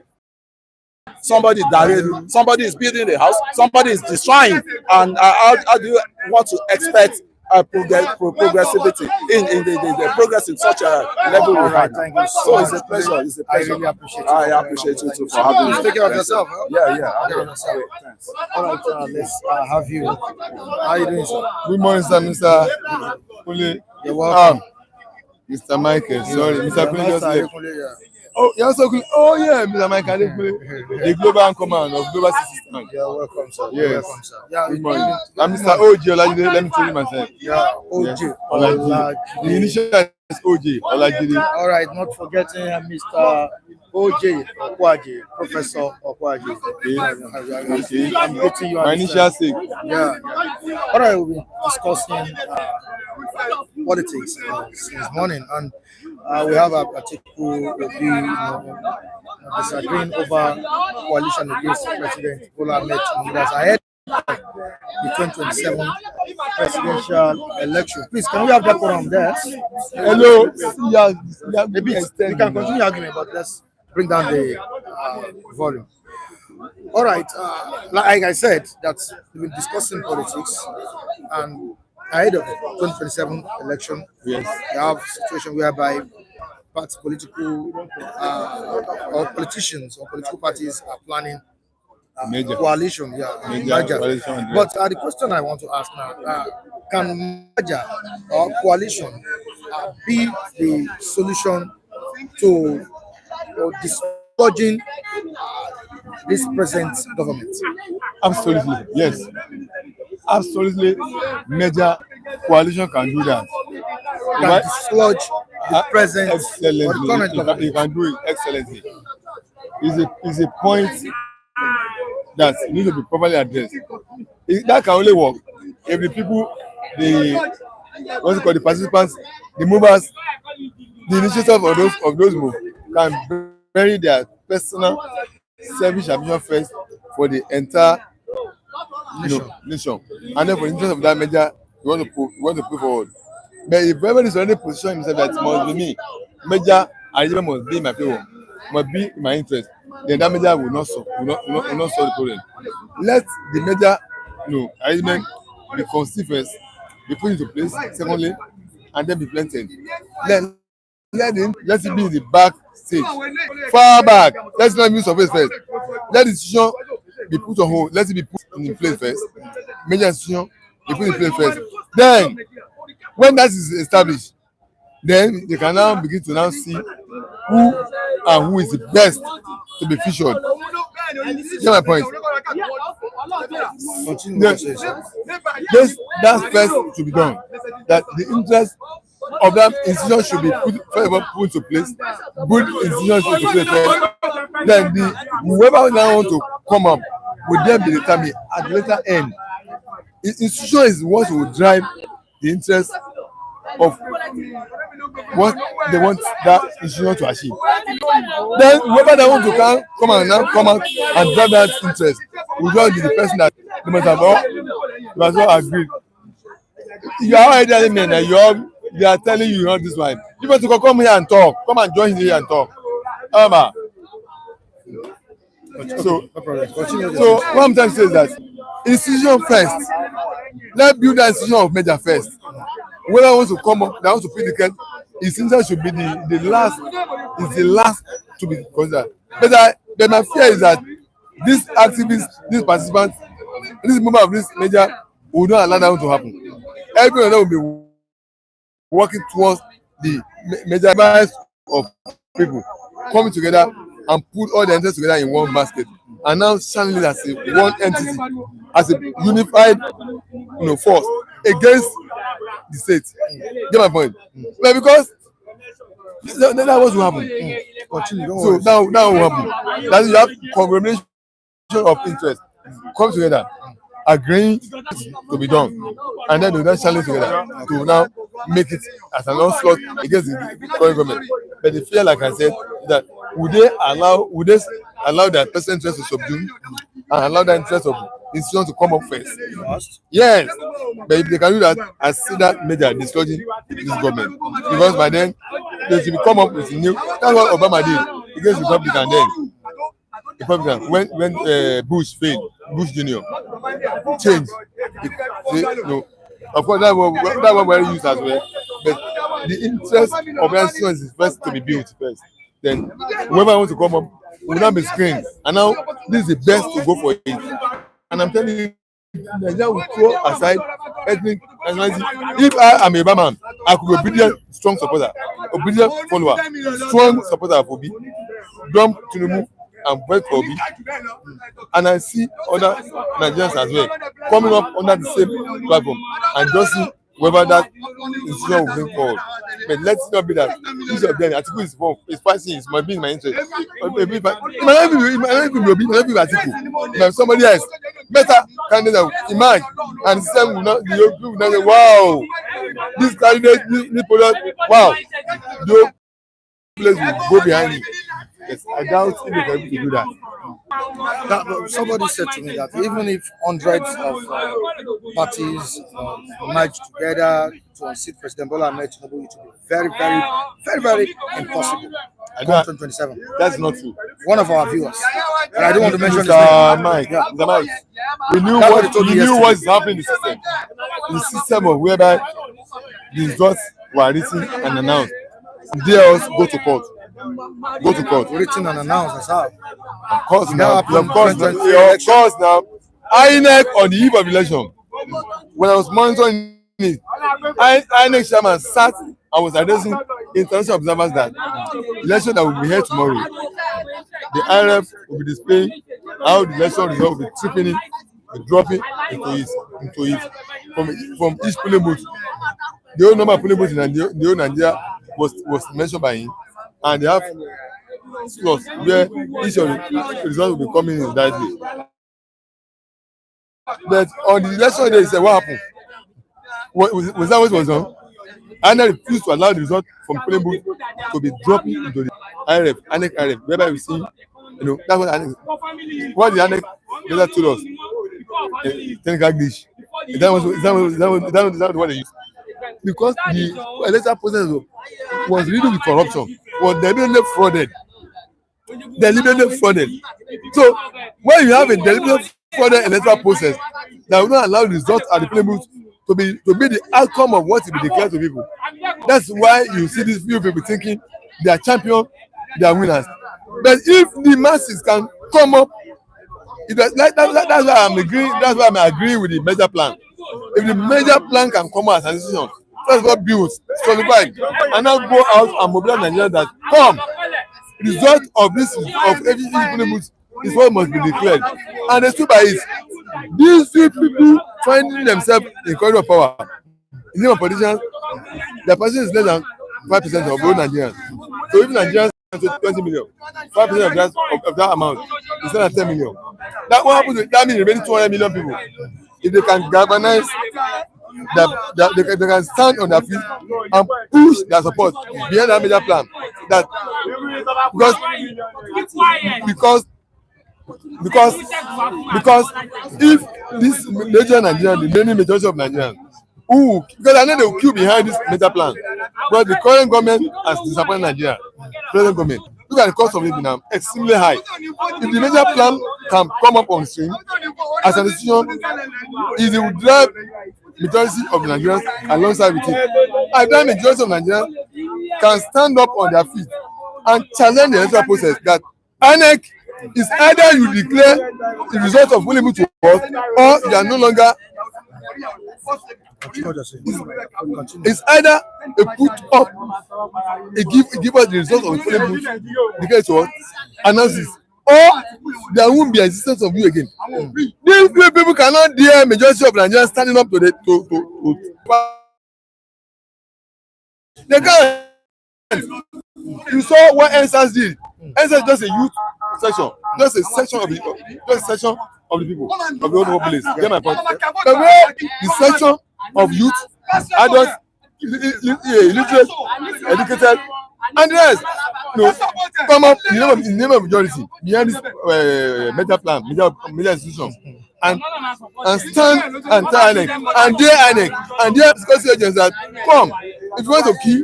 somebody is building a house, somebody is destroying, and how do you want to expect progressivity in the progress in such a level we had? Thank you so So much. it's a pleasure. It's a I pleasure. really appreciate it. I appreciate you too for having me. Take care of yourself. Huh? Yeah. Take care of yourself. Thanks. All right, let's have you. How are you doing, sir? Good morning, sir, Mr. Kule. You're welcome. Mr. Michael, sorry, Mr. Kule just left. Yeah. Oh, you're so cool. Oh, yeah, Mr. Michael Kule, the global command of Global System. You're welcome, sir. Yes. You're welcome, sir. Yeah, Good morning. I'm Mr. OJ Olajide. Let me tell you myself. Yeah, OJ. Yes. Olajide. The initial is OJ Olajide. All right, not forgetting Mr. OJ Okwaji, Professor Okwaji. Okay. I'm greeting you. My initial sake. Yeah. All right, we'll be discussing politics since morning, and we have Atiku disagreeing over coalition against President Bola Ahmed Tinubu that's ahead of the 2027 presidential election. Please, can we have that program there? Hello. Yeah, Maybe we can continue arguing, but let's bring down the volume. All right, like I said, that we've been discussing politics, and ahead of the 2027 election, Yes. we have a situation whereby political or politicians or political parties are planning Major. coalition, Major coalition. But the question I want to ask now, can merger or coalition be the solution to dislodging this present government? Absolutely, yes. Absolutely, major coalition can do that. Can dislodge the present or the Excellently. current You government? can do it excellently. It's a point that needs to be properly addressed. That can only work if the people, the participants, the movers, the initiators of those moves can bury their personal selfish ambition first for the entire nation. And then for the interest of that measure, you want to put forward. But if everyone is already positioning himself that it must be me, major arrangement must be in my favor, must be in my interest, then that measure will not solve the problem. Let the major arrangement be conceived first, be put into place, secondly, and then be planted. Let it be in the back stage, far back. Let's not use surface first. Let the decision be put on hold. Let it be put in place first. Major decision be put in place first. Then, when that is established, then they can now begin to now see who is the best to be featured. You get my point? Yes, that's first to be done. That the interest of that institution should be put into place. Good institution should be put into place. Then whoever now want to come up will then be determined at the later end. The institution is what will drive the interest of what they want that institution to achieve. Then whoever they want to come out and drive that interest will just be the person that they must have all agreed. You are already telling me that they are telling you not this one. You want to come here and talk. Come and join here and talk. So what I'm trying to say is that institution first. Let's build that institution of major first. Whoever wants to come up, that wants to pay the case, institution should be the last to be considered. But my fear is that these activists, these participants, this movement of this major will not allow that to happen. Everyone will be working towards the major of people coming together and put all the interests together in one basket and now channeling as one entity, as a unified force against the state. Get my point? But because that's what will happen. So now what will happen? That you have conglomeration of interest come together, agreeing to be done, and then they will challenge together to now make it as an onslaught against the current government. But the fear, like I said, is that would they allow their personal interest to subdue and allow the interest of institutions to come up first? Yes, but if they can do that, I see that major dislodging this government, because by then they should come up with new. That's what Obama did against Republican then. Republican when Bush failed, Bush Junior changed. No, of course that one very used as well. But the interest of nations is first to be built first. Then whoever wants to come up will not be screened. And now this is the best to go for it. And I'm telling you, Nigeria will throw aside ethnic nationality. If I am a Obama, I could be obedient, strong supporter, obedient follower, strong supporter of Obi, dump Tinubu and vote for Obi. And I see other Nigerians as well coming up under the same platform and just see whether that institution will bring forward. But let's not be that each of them, Atiku is passing, it might be in my interest. It might not be Atiku. It might be somebody else. Better candidate emerge and the system will not, the people will not say, wow, this candidate, this product, wow, the place will go behind it. Yes, I doubt if they can able to do that. Somebody said to me that even if hundreds of parties merge together to unseat President Bola Ahmed Tinubu, it will be very, very, very, very impossible. 2027. That's not true. One of our viewers, and I don't want to mention his Mr. name. Mike, Yeah. Mr. Mike, we knew That's what he told me yesterday. what's happening in the system. The system of whereby the results were written and announced. They also go to court. Go to court. Written and announced, that's how. Of course now. Now, Of course now. election. Of course now. INEC on the eve of election. When I was monitoring it, INEC chairman sat and was addressing international observers that election that will be held tomorrow, the IRF will be displaying how the election result will be tripping in, dropping into it from each polling booth. The whole number of polling booths in Nigeria was mentioned by him, and they have slots where each of the results will be coming in that day. But on the election day, he said, what happened? Was that what was done? And I refused to allow the result from polling booth to be dropping into the INEC, whereby we see, that's what INEC, what the INEC later told us, technical glitch. That was what they used. Because the electoral process was riddled with corruption, was deliberately frauded. So when you have a deliberately frauded electoral process that will not allow the results at the polling booth to be the outcome of what will be declared to people, that's why you see these few people thinking they are champions, they are winners. But if the masses can come up, that's why I'm agreeing. That's why I'm agreeing with the major plan. If the major plan can come out as an institution, that's what builds, solidified, and now go out and mobilize Nigeria that come. Result of this of every polling booth is what must be declared. And the truth is, these few people finding themselves in corridor of power, in the name of politicians, their percentage is less than 5% of all Nigerians. So if Nigerians 20 million, 5% of that amount is less than 10 million. That what happens with that means remaining 200 million people. If they can galvanize that they can stand on their feet and push their support behind that major plan, that because if this major Nigerian, the many majority of Nigerians, because I know they will queue behind this major plan, but the current government has disappointed Nigeria. Present government, look at the cost of living now, extremely high. If the major plan can come up on stream as an institution, it will drive majority of Nigerians alongside with it. And that majority of Nigerians can stand up on their feet and challenge the electoral process that INEC is either you declare the result of polling to us or you are no longer. It's either a put up, give us the result of the polling booth, declare to us, analysis, or there won't be existence of you again. These people cannot dare majority of Nigerians standing up to they can't. You saw what NSAS did. NSAS is just a youth section, just a section of the people of the whole populace. Get my point? The way the section of youth, adults, illiterate, educated, and the rest, come up in the name of majority behind this major plan, major institution, and stand and tell INEC and their INEC and their security agents that come. If you want to kill,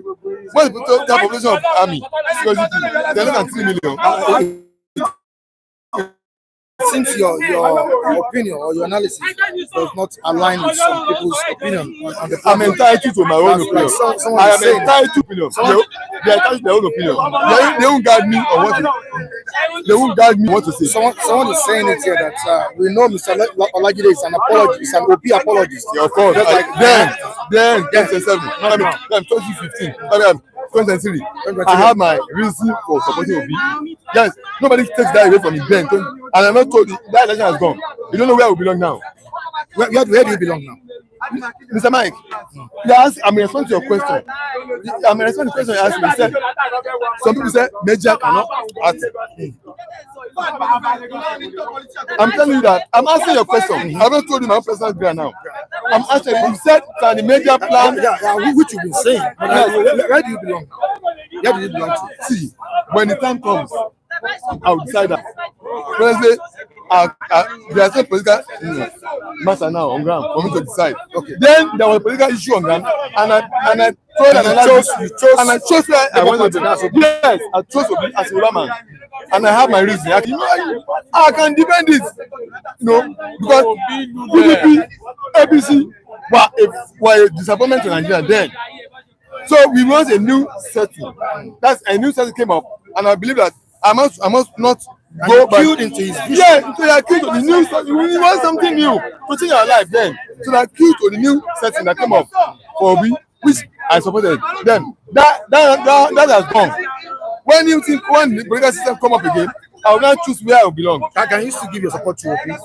what is the population of army security people? They are less than 3 million. Since your opinion or your analysis does not align with some people's opinion on the I'm platform, entitled to my own opinion. someone I is am saying entitled to opinion. They are entitled to their own opinion. They won't guide me on what to. They won't guide me what to say. someone is saying it here that we know Mr. Olajide is an apologist, is an OP apologist. Yeah, of course. Just like Then 2007, then 2015, 2023, I have my reason for supporting Obi. Yes, nobody takes that away from me then. And I'm not told that election has gone. You don't know where we belong now. Where do you belong now? Mr. Mike, yes, I'm responding to your question. I'm responding to the question you asked me. You said, some people say Major cannot act. I'm telling you that. I'm answering your question. I haven't told you my own personal ground now. I'm answering. You said, can the Major plan? Which you've been saying. But where do you belong now? Where do you belong to? See, when the time comes, I'll decide that. Honestly, there are some political matter now on ground for me to decide. Okay. Then there was a political issue on ground, and I chose where I wanted to be. Yes, I chose to be as a woman, and I have my reason. I can defend it, because PDP, ABC were a disappointment to Nigeria then. So we want a new setting. That's a new setting came up, and I believe that I must not go back into his vision. Yeah, so you are key to the new setting. We want something new to change our life then. So they are key to the new setting that came up for Obi, which I supported. Then that has gone. When the political system come up again, I will now choose where I will belong. Can you still give your support to Obi?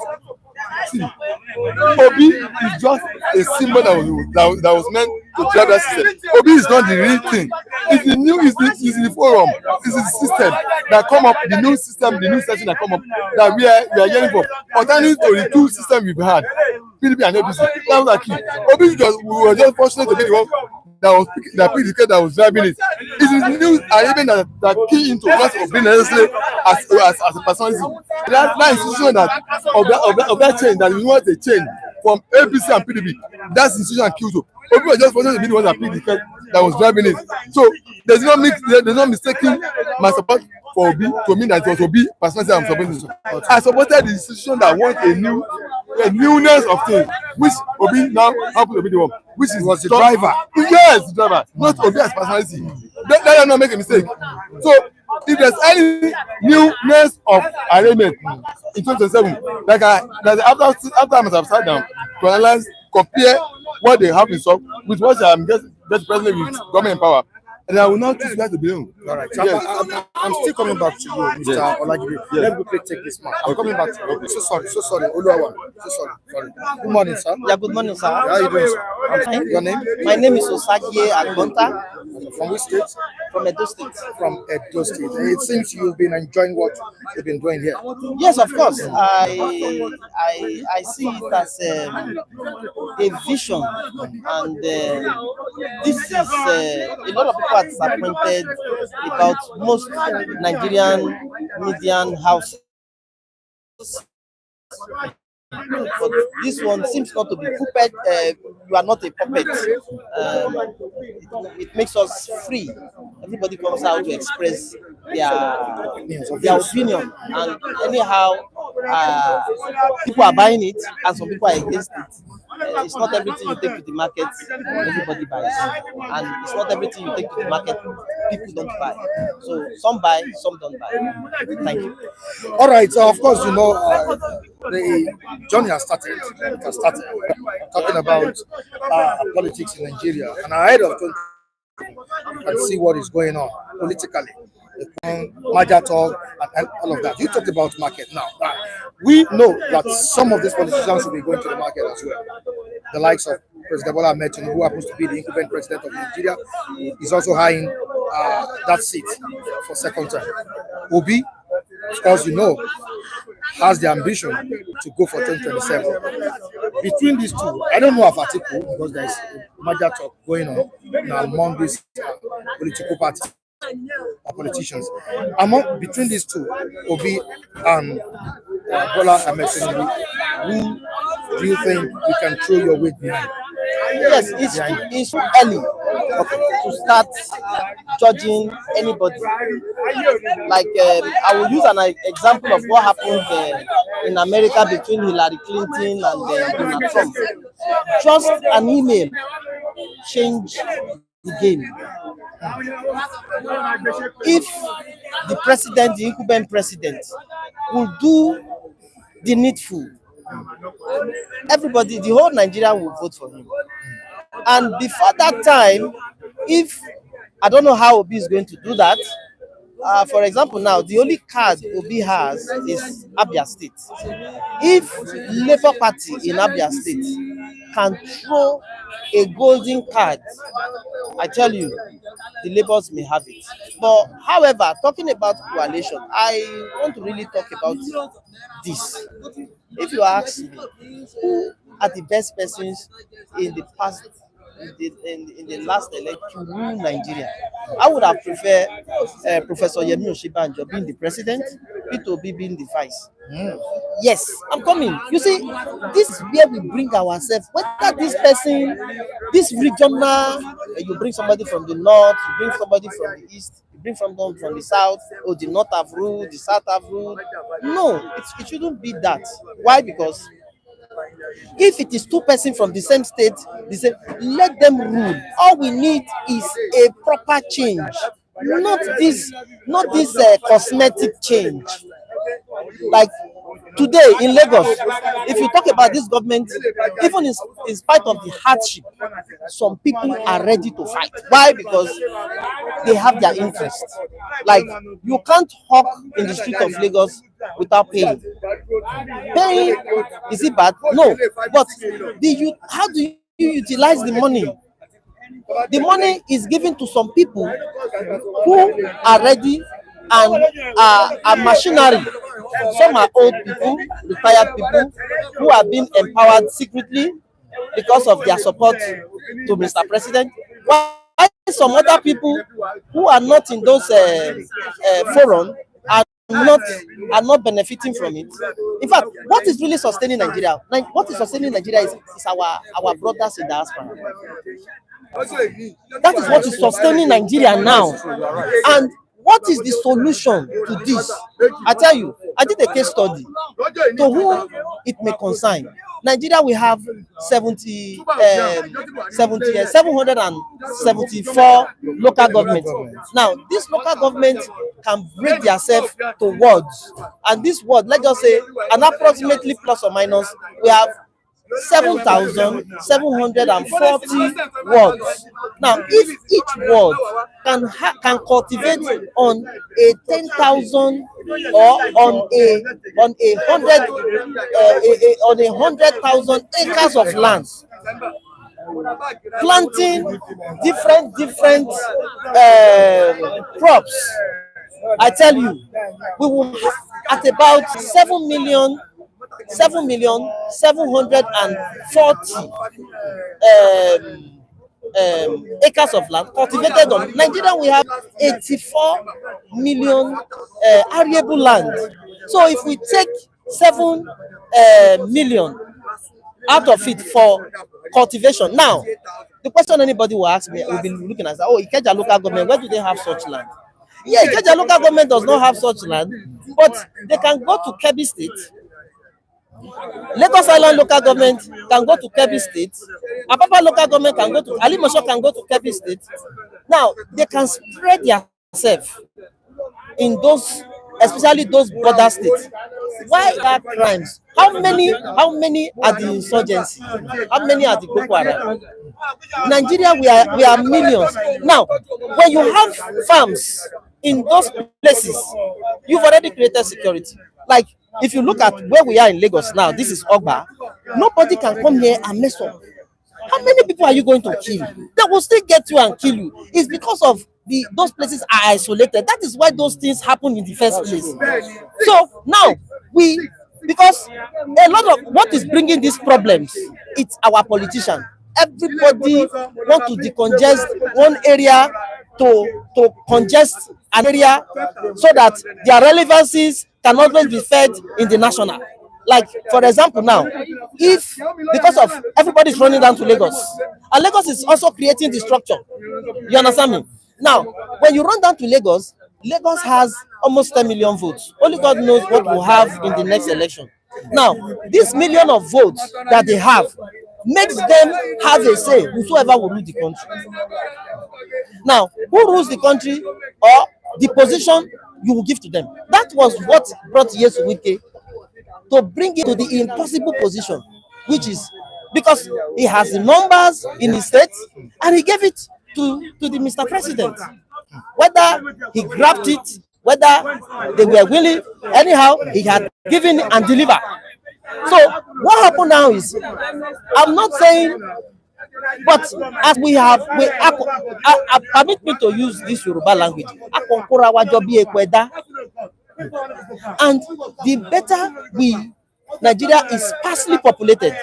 See, Obi is just a symbol that was meant to drive that system. Obi is not the real thing. It's the new, it's the forum, it's the system that come up, the new system, the new session that come up that we are yearning for. Alternative to the two systems we've had, PDP and APC. That was the key. Obi we were just fortunate to be the one that picked the case that was driving it. It is the new arrangement that key into what Obi necessarily as a personality. That institution of that change that we want a change from APC and PDP. That's the institution key to. Obi was just fortunate to be the one that picked the case that was driving it. So there's no mistaking my support for Obi to mean that it was Obi personality I'm supporting. I supported the institution that wants a newness of things, which Obi now happens to be the one, which was the driver. Yes, the driver, not Obi as personality. Let them not make a mistake. So if there's any newness of arrangement in 2027, like after I must have sat down to analyze, compare what they have in stock with what I'm just presently with government in power, and I will not choose where to belong. All right. So yes. I'm still coming back to you, Mr. Olajide. Yes. Let me quickly take this man. I'm coming back to you. So sorry. Oluwawa. So sorry. Good morning, sir. Yeah, good morning, sir. How are you doing, sir? I'm fine. Your name? My name is Osagie Agbonta. From which state? From Edo State. From Edo State. And it seems you've been enjoying what you've been doing here. Yes, of course. I see it as a vision, and this is a lot of people are disappointed about most Nigerian median houses. But this one seems not to be puppet. You are not a puppet. It makes us free. Everybody comes out to express their opinion, and anyhow, people are buying it, and some people are against it. It's not everything you take to the market everybody buys, and it's not everything you take to the market people don't buy. So some buy, some don't buy. Thank you. All right. So of course, the journey has started. It has started talking about politics in Nigeria, and ahead of 20, you can see what is going on politically. Major talk and all of that. You talked about market now. We know that some of these politicians will be going to the market as well. The likes of President Bola Ahmed Tinubu, who happens to be the incumbent president of Nigeria, is also eyeing that seat for second term. Obi, of course, has the ambition to go for 2027. Between these two, I don't know of Atiku because there's major talk going on among these political parties or politicians. Between these two, Obi and Bola Ahmed Tinubu, who do you think you can throw your weight behind? Yes, it's too early to start judging anybody. Like I will use an example of what happened in America between Hillary Clinton and Donald Trump. Just an email changed the game. If the president, the incumbent president, will do the needful, everybody, the whole Nigeria will vote for him. And before that time, if I don't know how Obi is going to do that. For example, now the only card Obi has is Abia State. If Labour Party in Abia State can throw a golden card, I tell you, the Labours may have it. But however, talking about coalition, I want to really talk about this. If you ask me, who are the best persons in the past, in the last election to rule Nigeria, I would have preferred Professor Yemi Oshibanjo being the president, Peter Obi being the vice. Yes, I'm coming. You see, this is where we bring ourselves. Whether this person, this regional, you bring somebody from the north, you bring somebody from the east, you bring someone from the south, or the north have ruled, the south have ruled. No, it shouldn't be that. Why? Because if it is two persons from the same state, let them rule. All we need is a proper change, not this cosmetic change. Like today in Lagos, if you talk about this government, even in spite of the hardship, some people are ready to fight. Why? Because they have their interest. Like you can't hawk in the street of Lagos without paying. Paying, is it bad? No. But how do you utilize the money? The money is given to some people who are ready and are machinery. Some are old people, retired people who have been empowered secretly because of their support to Mr. President. While some other people who are not in those forums are not benefiting from it. In fact, what is really sustaining Nigeria? What is sustaining Nigeria is our brothers in diaspora. That is what is sustaining Nigeria now. And what is the solution to this? I tell you, I did a case study to whom it may concern. Nigeria, we have 774 local governments. Now, this local government can break themselves to wards. And this ward, let's just say, an approximately plus or minus, we have 7,740 wards. Now, if each ward can cultivate on a 10,000 or on a 100,000 acres of land, planting different crops, I tell you, we will have at about 7,740,000 acres of land cultivated on. Nigeria, we have 84 million arable land. So if we take 7 million out of it for cultivation, now the question anybody will ask me, we'll be looking at, oh, Ikeja local government, where do they have such land? Yeah, Ikeja local government does not have such land, but they can go to Kebbi State. Lagos Island local government can go to Kebbi State. Apapa local government can go to Alimosho, can go to Kebbi State. Now they can spread themselves in those, especially those border states. Why are crimes? How many are the insurgency? How many are the Boko Haram? Nigeria, we are millions. Now, when you have farms in those places, you've already created security. Like, if you look at where we are in Lagos now, this is Ogba. Nobody can come here and mess up. How many people are you going to kill? They will still get you and kill you. It's because of those places are isolated. That is why those things happen in the first place. So now because a lot of what is bringing these problems, it's our politician. Everybody want to decongest one area to congest an area so that their relevancies can always be fed in the national. Like, for example, now, if because of everybody is running down to Lagos, and Lagos is also creating the structure, you understand me? Now, when you run down to Lagos, Lagos has almost 10 million votes. Only God knows what we'll have in the next election. Now, this million of votes that they have makes them have a say whosoever will rule the country. Now, who rules the country or the position you will give to them? That was what brought Yesu Wike to bring it to the impossible position, which is because he has the numbers in his state and he gave it to the Mr. President. Whether he grabbed it, whether they were willing, anyhow, he had given and delivered. So what happened now is, I'm not saying, but as we have, permit me to use this Yoruba language, and the better Nigeria is sparsely populated.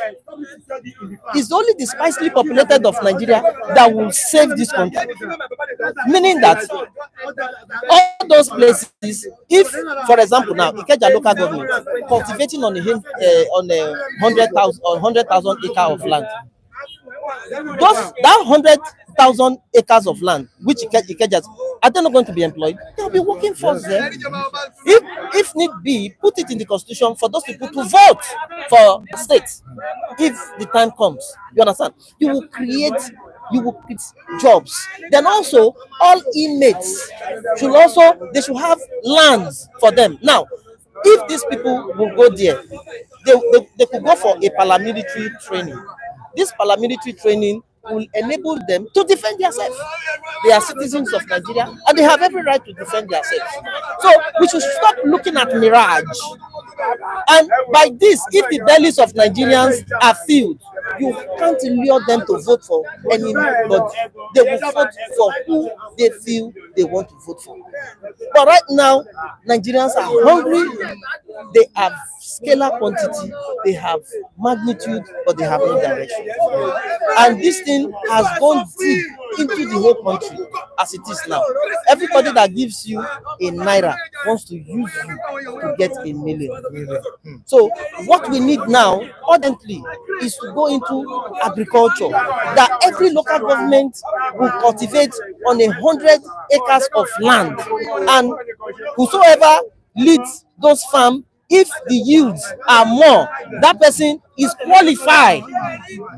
It's only the sparsely populated of Nigeria that will save this country. Meaning that all those places, if, for example, now Ikeja local government cultivating on a 100,000 acre of land, that 100,000 acres of land which Ikeja, are they not going to be employed? They'll be working for them. If need be, put it in the constitution for those people to vote for the state. If the time comes, you understand? You will create jobs. Then also, all inmates should have lands for them. Now, if these people will go there, they could go for a paramilitary training. This paramilitary training will enable them to defend themselves. They are citizens of Nigeria and they have every right to defend themselves. So we should stop looking at mirage. And by this, if the bellies of Nigerians are filled, you can't lure them to vote for anybody. They will vote for who they feel they want to vote for. But right now, Nigerians are hungry. They have scalar quantity, they have magnitude, but they have no direction. And this thing has gone deep into the whole country as it is now. Everybody that gives you a naira wants to use you to get a million. So what we need now, urgently, is to go into agriculture, that every local government will cultivate on 100 acres of land, and whosoever leads those farms, if the yields are more, that person is qualified.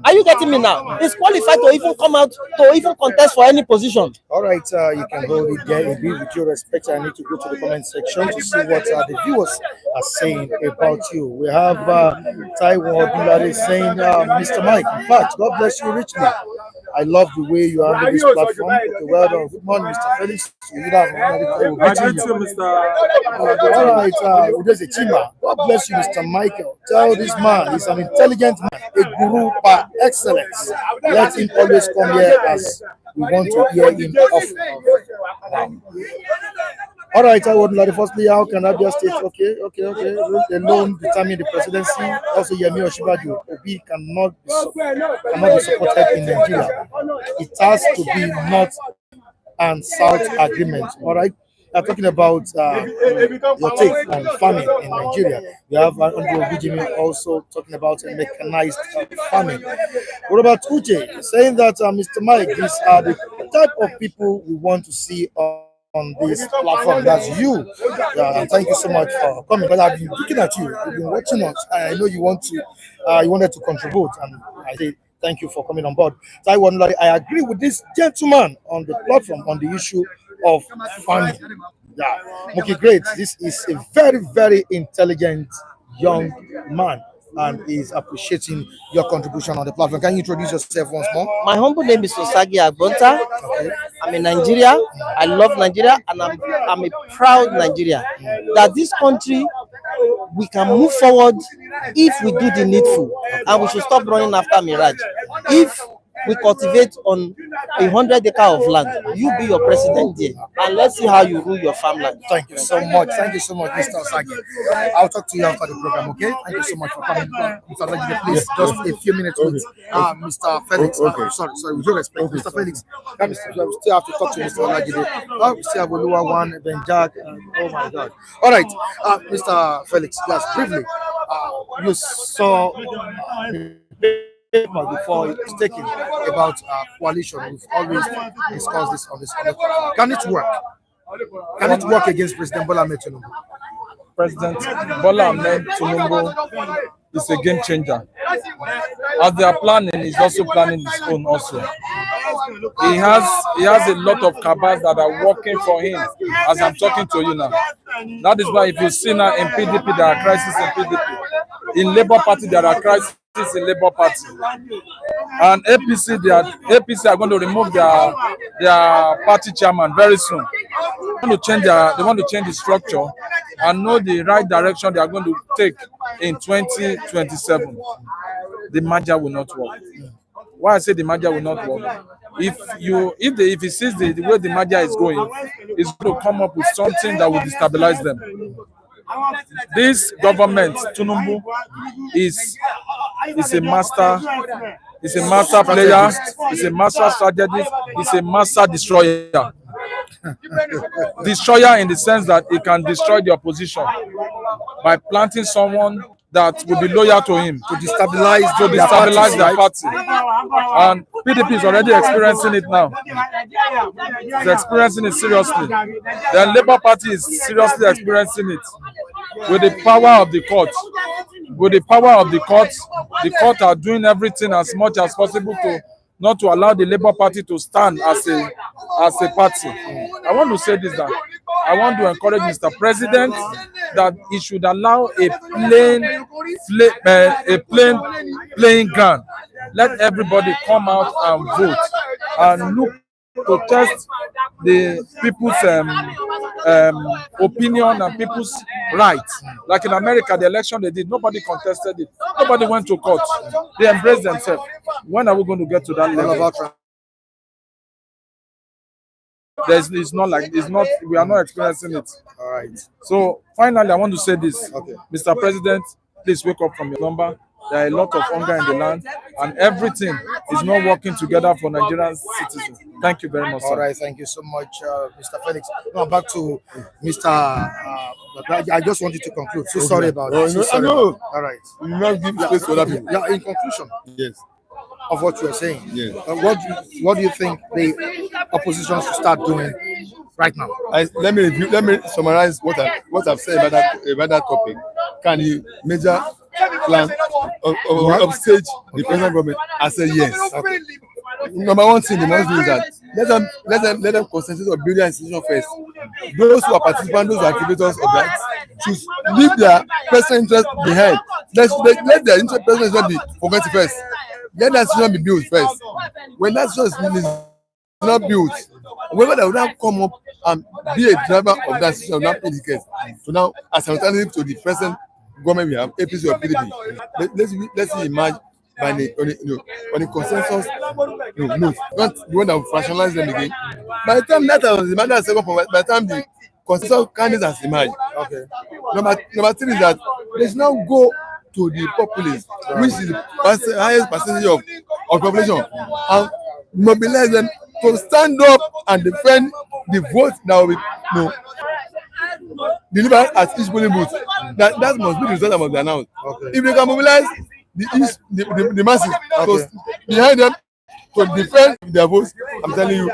Are you getting me now? Is qualified to even come out to even contest for any position. All right, you can hold it there. With your respect, I need to go to the comment section to see what the viewers are saying about you. We have Taiwan Bulari saying, Mr. Mike, in fact, God bless you richly. I love the way you handle this platform. Okay, well done. Good morning, Mr. Felix. All right, there's a Chima. God bless you, Mr. Michael. Tell this man he's an intelligent man, a guru par excellence. Let him always come here as we want to hear him often. All right, I would like firstly, how can I just state, okay, alone determine the presidency. Also, Yemi Osinbajo, Obi cannot be supported in Nigeria. It has to be North and South agreement. All right. I'm talking about your take on farming in Nigeria. We have Andrew Bijimi also talking about mechanized farming. What about Uche saying that Mr. Mike, these are the type of people we want to see on this platform. That's you. And thank you so much for coming. But I've been looking at you. You've been watching us. I know you wanted to contribute, and I say thank you for coming on board. So I agree with this gentleman on the platform on the issue of farming. Yeah, okay, great. This is a very, very intelligent young man, and is appreciating your contribution on the platform. Can you introduce yourself once more? My humble name is Osagi Agbonta. Okay. I'm in Nigeria. I love Nigeria, and I'm a proud Nigerian. That this country, we can move forward if we do the needful, and we should stop running after mirage. If we cultivate on 100 acres of land, you be your president there, and let's see how you rule your farmland. Thank you so much. Thank you so much, Mr. Osagi. I'll talk to you after the program, okay? Thank you so much for coming. Mr. Osagi, please, just a few minutes with Mr. Felix. Sorry, with your respect, Mr. Felix. We still have to talk to Mr. Osagi. We still have Oluwa one, then Jack. Oh my God. All right, Mr. Felix, yes, briefly, you saw before taking about coalition. We've always discussed this on this. Can it work? Can it work against President Bola Ahmed Tinubu? President Bola Ahmed Tinubu is a game changer. As they are planning, he's also planning his own also. He has a lot of cabals that are working for him as I'm talking to you now. That is why if you see now in PDP, there are crises in PDP. In Labour Party, there are crises in Labour Party. And APC are going to remove their party chairman very soon. They want to change the structure and know the right direction they are going to take in 2027. The merger will not work. Why I say the merger will not work? If he sees the way the merger is going, it's going to come up with something that will destabilize them. This government, Tinubu, is a master. He's a master player. He's a master strategist. He's a master destroyer. Destroyer in the sense that he can destroy the opposition by planting someone that will be loyal to him to destabilize their party. And PDP is already experiencing it now. It's experiencing it seriously. The Labour Party is seriously experiencing it with the power of the court. With the power of the court are doing everything as much as possible to not to allow the Labour Party to stand as a party. I want to say this, that I want to encourage Mr. President that he should allow a plain playing ground. Let everybody come out and vote and look to test the people's opinion and people's rights. Like in America, the election they did, nobody contested it. Nobody went to court. They embraced themselves. When are we going to get to that level? We are not experiencing it. All right. So finally, I want to say this. Okay. Mr. President, please wake up from your number. There are a lot of hunger in the land, and everything is not working together for Nigerian citizens. Thank you very much, sir. All right, thank you so much, Mr. Felix. Now back to Mr. I just wanted to conclude. So sorry about that. All right. You not give space to other people. Yeah, in conclusion. Yes. Of what you are saying. Yes. What do you think the opposition should start doing right now? Let me summarize what I've said about that topic. Can you major plan upstage the present government? I say yes. Okay. Number one thing they must do is that let them concentrate on building an institution first. Those who are participants, those who are activators of that, should leave their personal interest behind. Let their personal interest be forgotten first. Let that institution be built first. When that institution is not built, whoever that will now come up and be a driver of that institution will not pay the case. So now, as an alternative to the present government we have, APC or PDP, let's emerge by on the consensus note, not the one that will fractionalize them again. By the time that was the matter second point, by the time the consensus candidates has emerged, okay. Number three is that let's now go to the populace, which is the highest percentage of population, and mobilize them to stand up and defend the vote that will be delivered at each polling booth. That must be the result that must be announced. Okay. If they can mobilize the masses behind them to defend their votes, I'm telling you,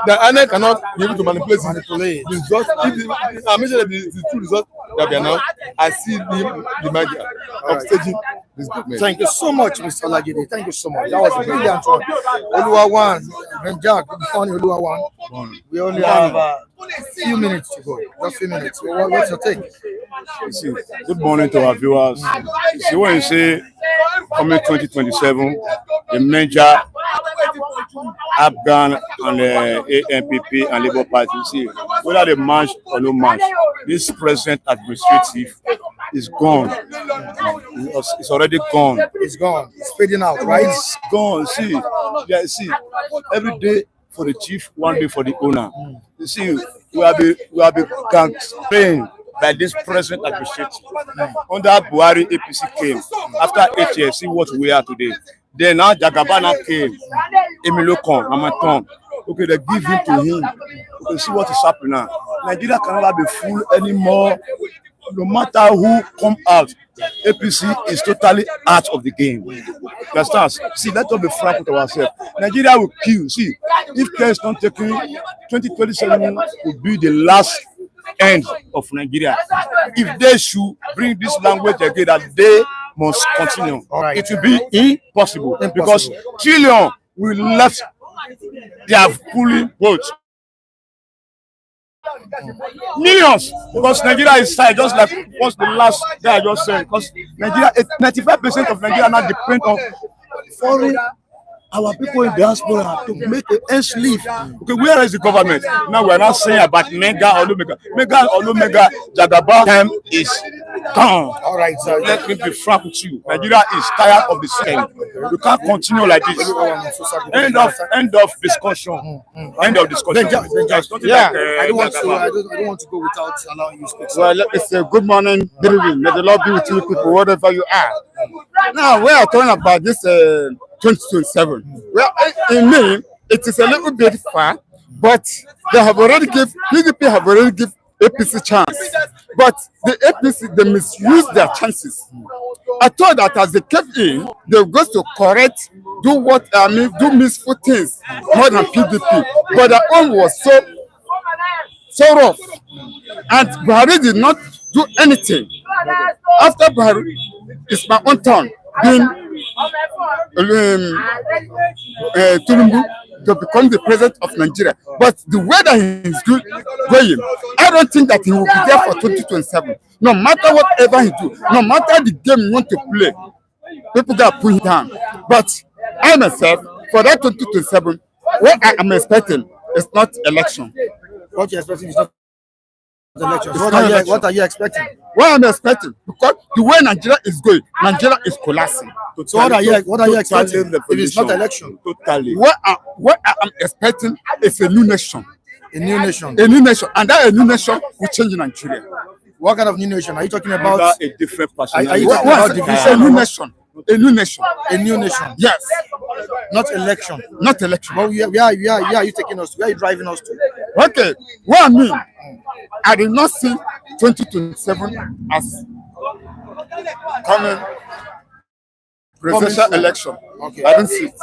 the INEC cannot be able to manipulate the result. I'm sure that the true result that be announced, I see the magic of staging this government. Thank you so much, Mr. Olajide. Thank you so much. That was a brilliant one. Oluwawan, Benjak, Oluwawan. We only have a few minutes to go. Just a few minutes. What's your take? See, good morning to our viewers. See what you say, coming 2027, the major Afghan and the ANPP and Labour Party. See, whether they march or no march, this present administrative is gone. It's already gone. It's gone. It's fading out, right? It's gone. See, every day for the chief, one day for the owner. You see, we have been constrained by this present administrative. Under Buhari, APC came. After 8 years, see what we are today. Then now Jagabana came. Emilio come, Amaton. Okay, they give him to him. Okay, see what is happening now. Nigeria cannot be fooled anymore. No matter who come out, APC is totally out of the game. Understand? See, let's not be frank with ourselves. Nigeria will kill. See, if care is not taken, 2027 will be the last end of Nigeria. If they should bring this language again, that they must continue, it will be impossible because trillion will left their pulling boats. Millions, because Nigeria is tied, just like what's the last guy I just said. Because Nigeria, 95% of Nigeria now depend on foreign, our people in diaspora to make the ends live. Okay, where is the government? Now we are not saying about mega or no mega. Mega or no mega, Jagaba time is gone. All right, so Let me be frank with you. Nigeria is tired of the system. We can't continue like this. End of discussion. End of discussion. Yeah, I don't want to go without allowing you to speak. Well, it's a good morning, good evening. May the Lord be with you people, wherever you are. Now, we are talking about this 2027. Well, in me, it is a little bit far, but they have already give PDP have already give APC chance. But the APC, they misuse their chances. I thought that as they kept in, they were going to correct, do useful things more than PDP. But their own was so rough. And Buhari did not do anything. After Buhari, it's my own turn being Tinubu to become the president of Nigeria. But the way that he is going, I don't think that he will be there for 2027. No matter whatever he do, no matter the game you want to play, people got put him down. But I myself, for that 2027, what I am expecting is not election. What you're expecting is not election. What are you expecting? What I'm expecting, because the way Nigeria is going, Nigeria is collapsing. So what are you expecting if it's not election? Totally. What I am expecting is a new nation. A new nation. A new nation. And that a new nation will change Nigeria. What kind of new nation? Are you talking about? A different person. Are you talking about division? A new nation. A new nation. A new nation. Yes. Not election. Not election. But where are you taking us to? Where are you driving us to? Okay. What I mean, I did not see 2027 as coming presidential election. Okay. I didn't see it.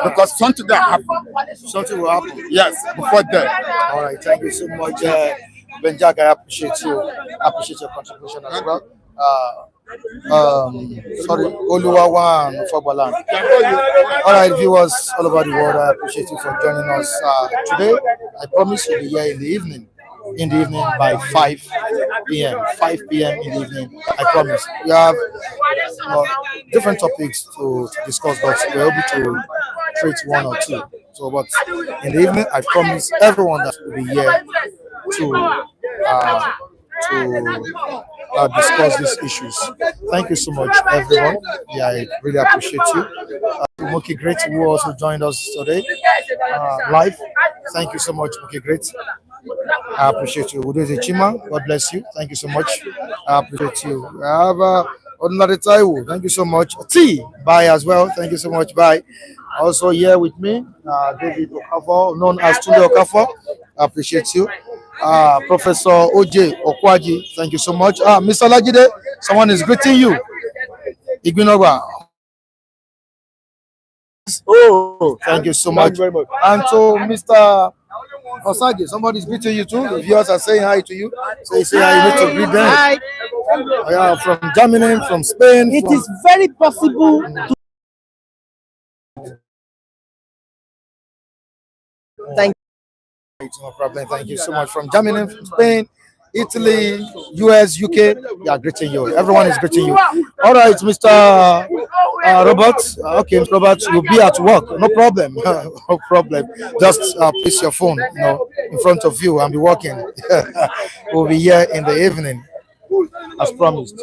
Because something that happened. Something will happen. Yes, before that. All right. Thank you so much, Benjak. I appreciate you. I appreciate your contribution as well. Sorry, Oluwawan Fobalan. All right, viewers all over the world, I appreciate you for joining us today. I promise you'll be here in the evening. By 5 p.m. 5 p.m. in the evening. I promise. We have different topics to discuss, but we're able to treat one or two. So, but in the evening, I promise everyone that will be here to discuss these issues. Thank you so much, everyone. Yeah, I really appreciate you. Moki Great, who also joined us today live. Thank you so much, Moki Great. I appreciate you. Udoze Chima, God bless you. Thank you so much. I appreciate you. I have Ordinary Taiwo. Thank you so much. T, bye as well. Thank you so much. Bye. Also here with me, David Okafor, known as Tunde Okafor. I appreciate you. Professor OJ Okwaji, thank you so much. Mr. Lajide, someone is greeting you. Igbinoba. Oh, thank you so much. And so, Mr. Osage, somebody is greeting you too. The viewers are saying hi to you. So you say hi, you need to greet them. Hi. Yeah, from Germany, from Spain. It is very possible to. Thank you. No problem. Thank you so much. From Germany, from Spain, Italy, US, UK. Yeah, greeting you. Everyone is greeting you. All right, Mr. Robert. Okay, Robert, you'll be at work. No problem. No problem. Just place your phone, in front of you and be working. We'll be here in the evening, as promised.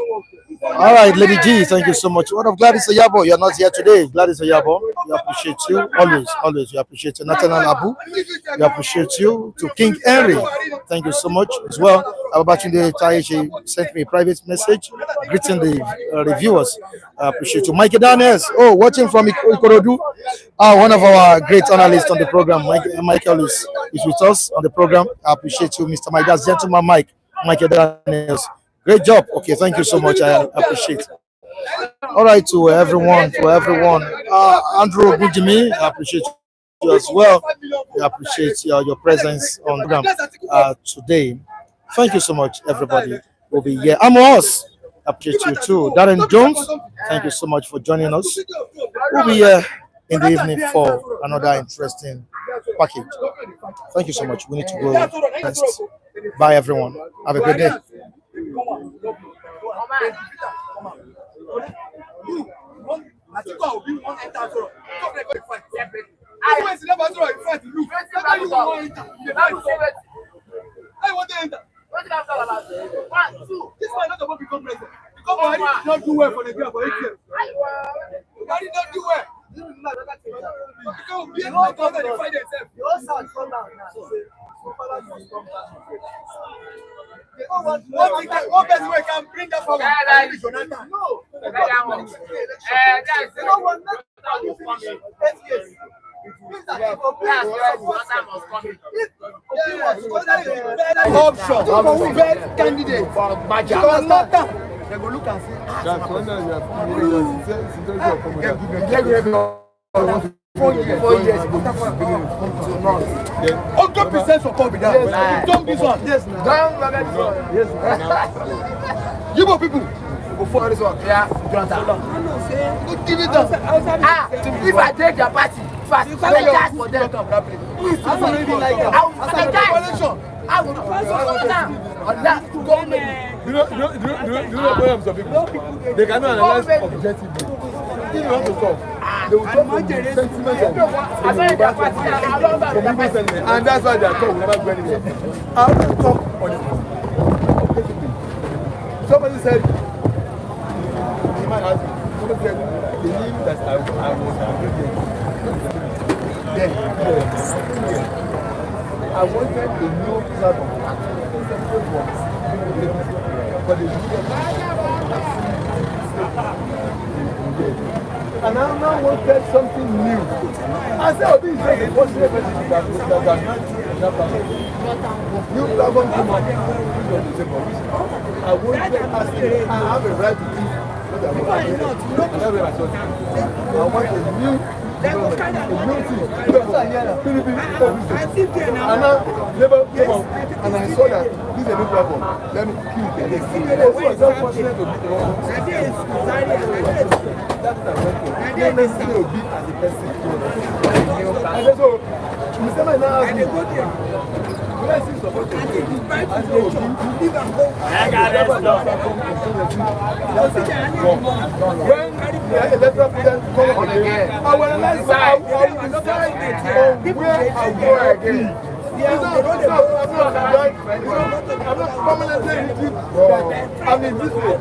All right, Lady G, thank you so much. What of Gladys Oyabo? You're not here today. Gladys Oyabo, we appreciate you. Always, we appreciate you. Nathaniel Abu, we appreciate you. To King Henry, thank you so much as well. Ababatunde Taishi sent me a private message greeting the reviewers. I appreciate you. Mike Daniels, watching from Ikorodu. One of our great analysts on the program. Michael is with us on the program. I appreciate you, Mr. Mike. That's gentleman Mike Daniels. Great job. Okay, thank you so much. I appreciate it. All right, to everyone. Andrew Bujimi, I appreciate you as well. I appreciate your presence on the program today. Thank you so much, everybody. We'll be here. I'm us. Appreciate you too. Darren Jones, thank you so much for joining us. We'll be here in the evening for another interesting package. Thank you so much. We need to go rest. Bye, everyone. Have a good day. This man not about to become president. Because Buhari did not do well for Nigeria for 8 years. Buhari did not do well. Because we are not going to find themselves. One person we can bring that forward. Jonathan. No. Option best candidate for Jonathan. They go look and say, that's when you have 4 years. 100% support with that. Don't be so. Yes, you people. Before this one, yeah, Jonathan. Give it up. If I take your party, first, just for them. Please, I don't even like that. I will You know where some people? They cannot analyze objectively. If you want to talk, they will talk from the sentiment of and that's why their talk will never go anywhere. I want to talk on it. Somebody said, somebody said, they knew that I was I wanted a new platform. But they and I now wanted something new. I said, oh, this is a possible that new platform came up. I wanted, I have a right to do what I want. I want a new and now Labour came up and I saw that this is a new platform. Let me kill it. Also, I was fortunate to be the one. That's what I went for. Not necessarily be as a person. And so, Mr. Man now asked me, when I see support to I got it. When the electoral president come on again, I will decide where I go again. I'm not permanently in this. I'm in this way. I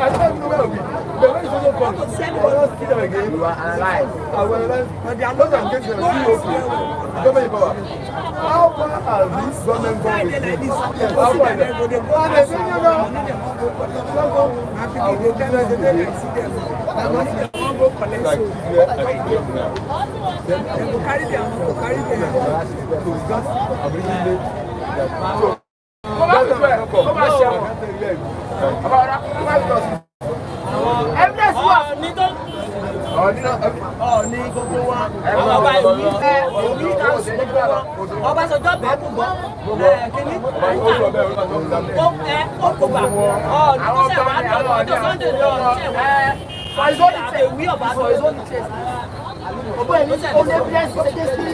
don't know where I'll be. But when it's also fun, I will not see them again. You are alive. I will analyze. Because I'm getting them. Government power. How far are these government gone with me? How far are they? And they say, you know, I will tell them today. Like here, I can do now. Then I will carry them. So just I'm really late. Ọbásanjọ́ bẹ́ẹ̀ kú bọ́ kíní ó kò gbà ọjọ́ Sunday lọ àtẹ̀wé Ọbásanjọ́ ọgbọ́n ẹ̀mí ó lé bíẹ́sì ṣẹ́gẹ́sì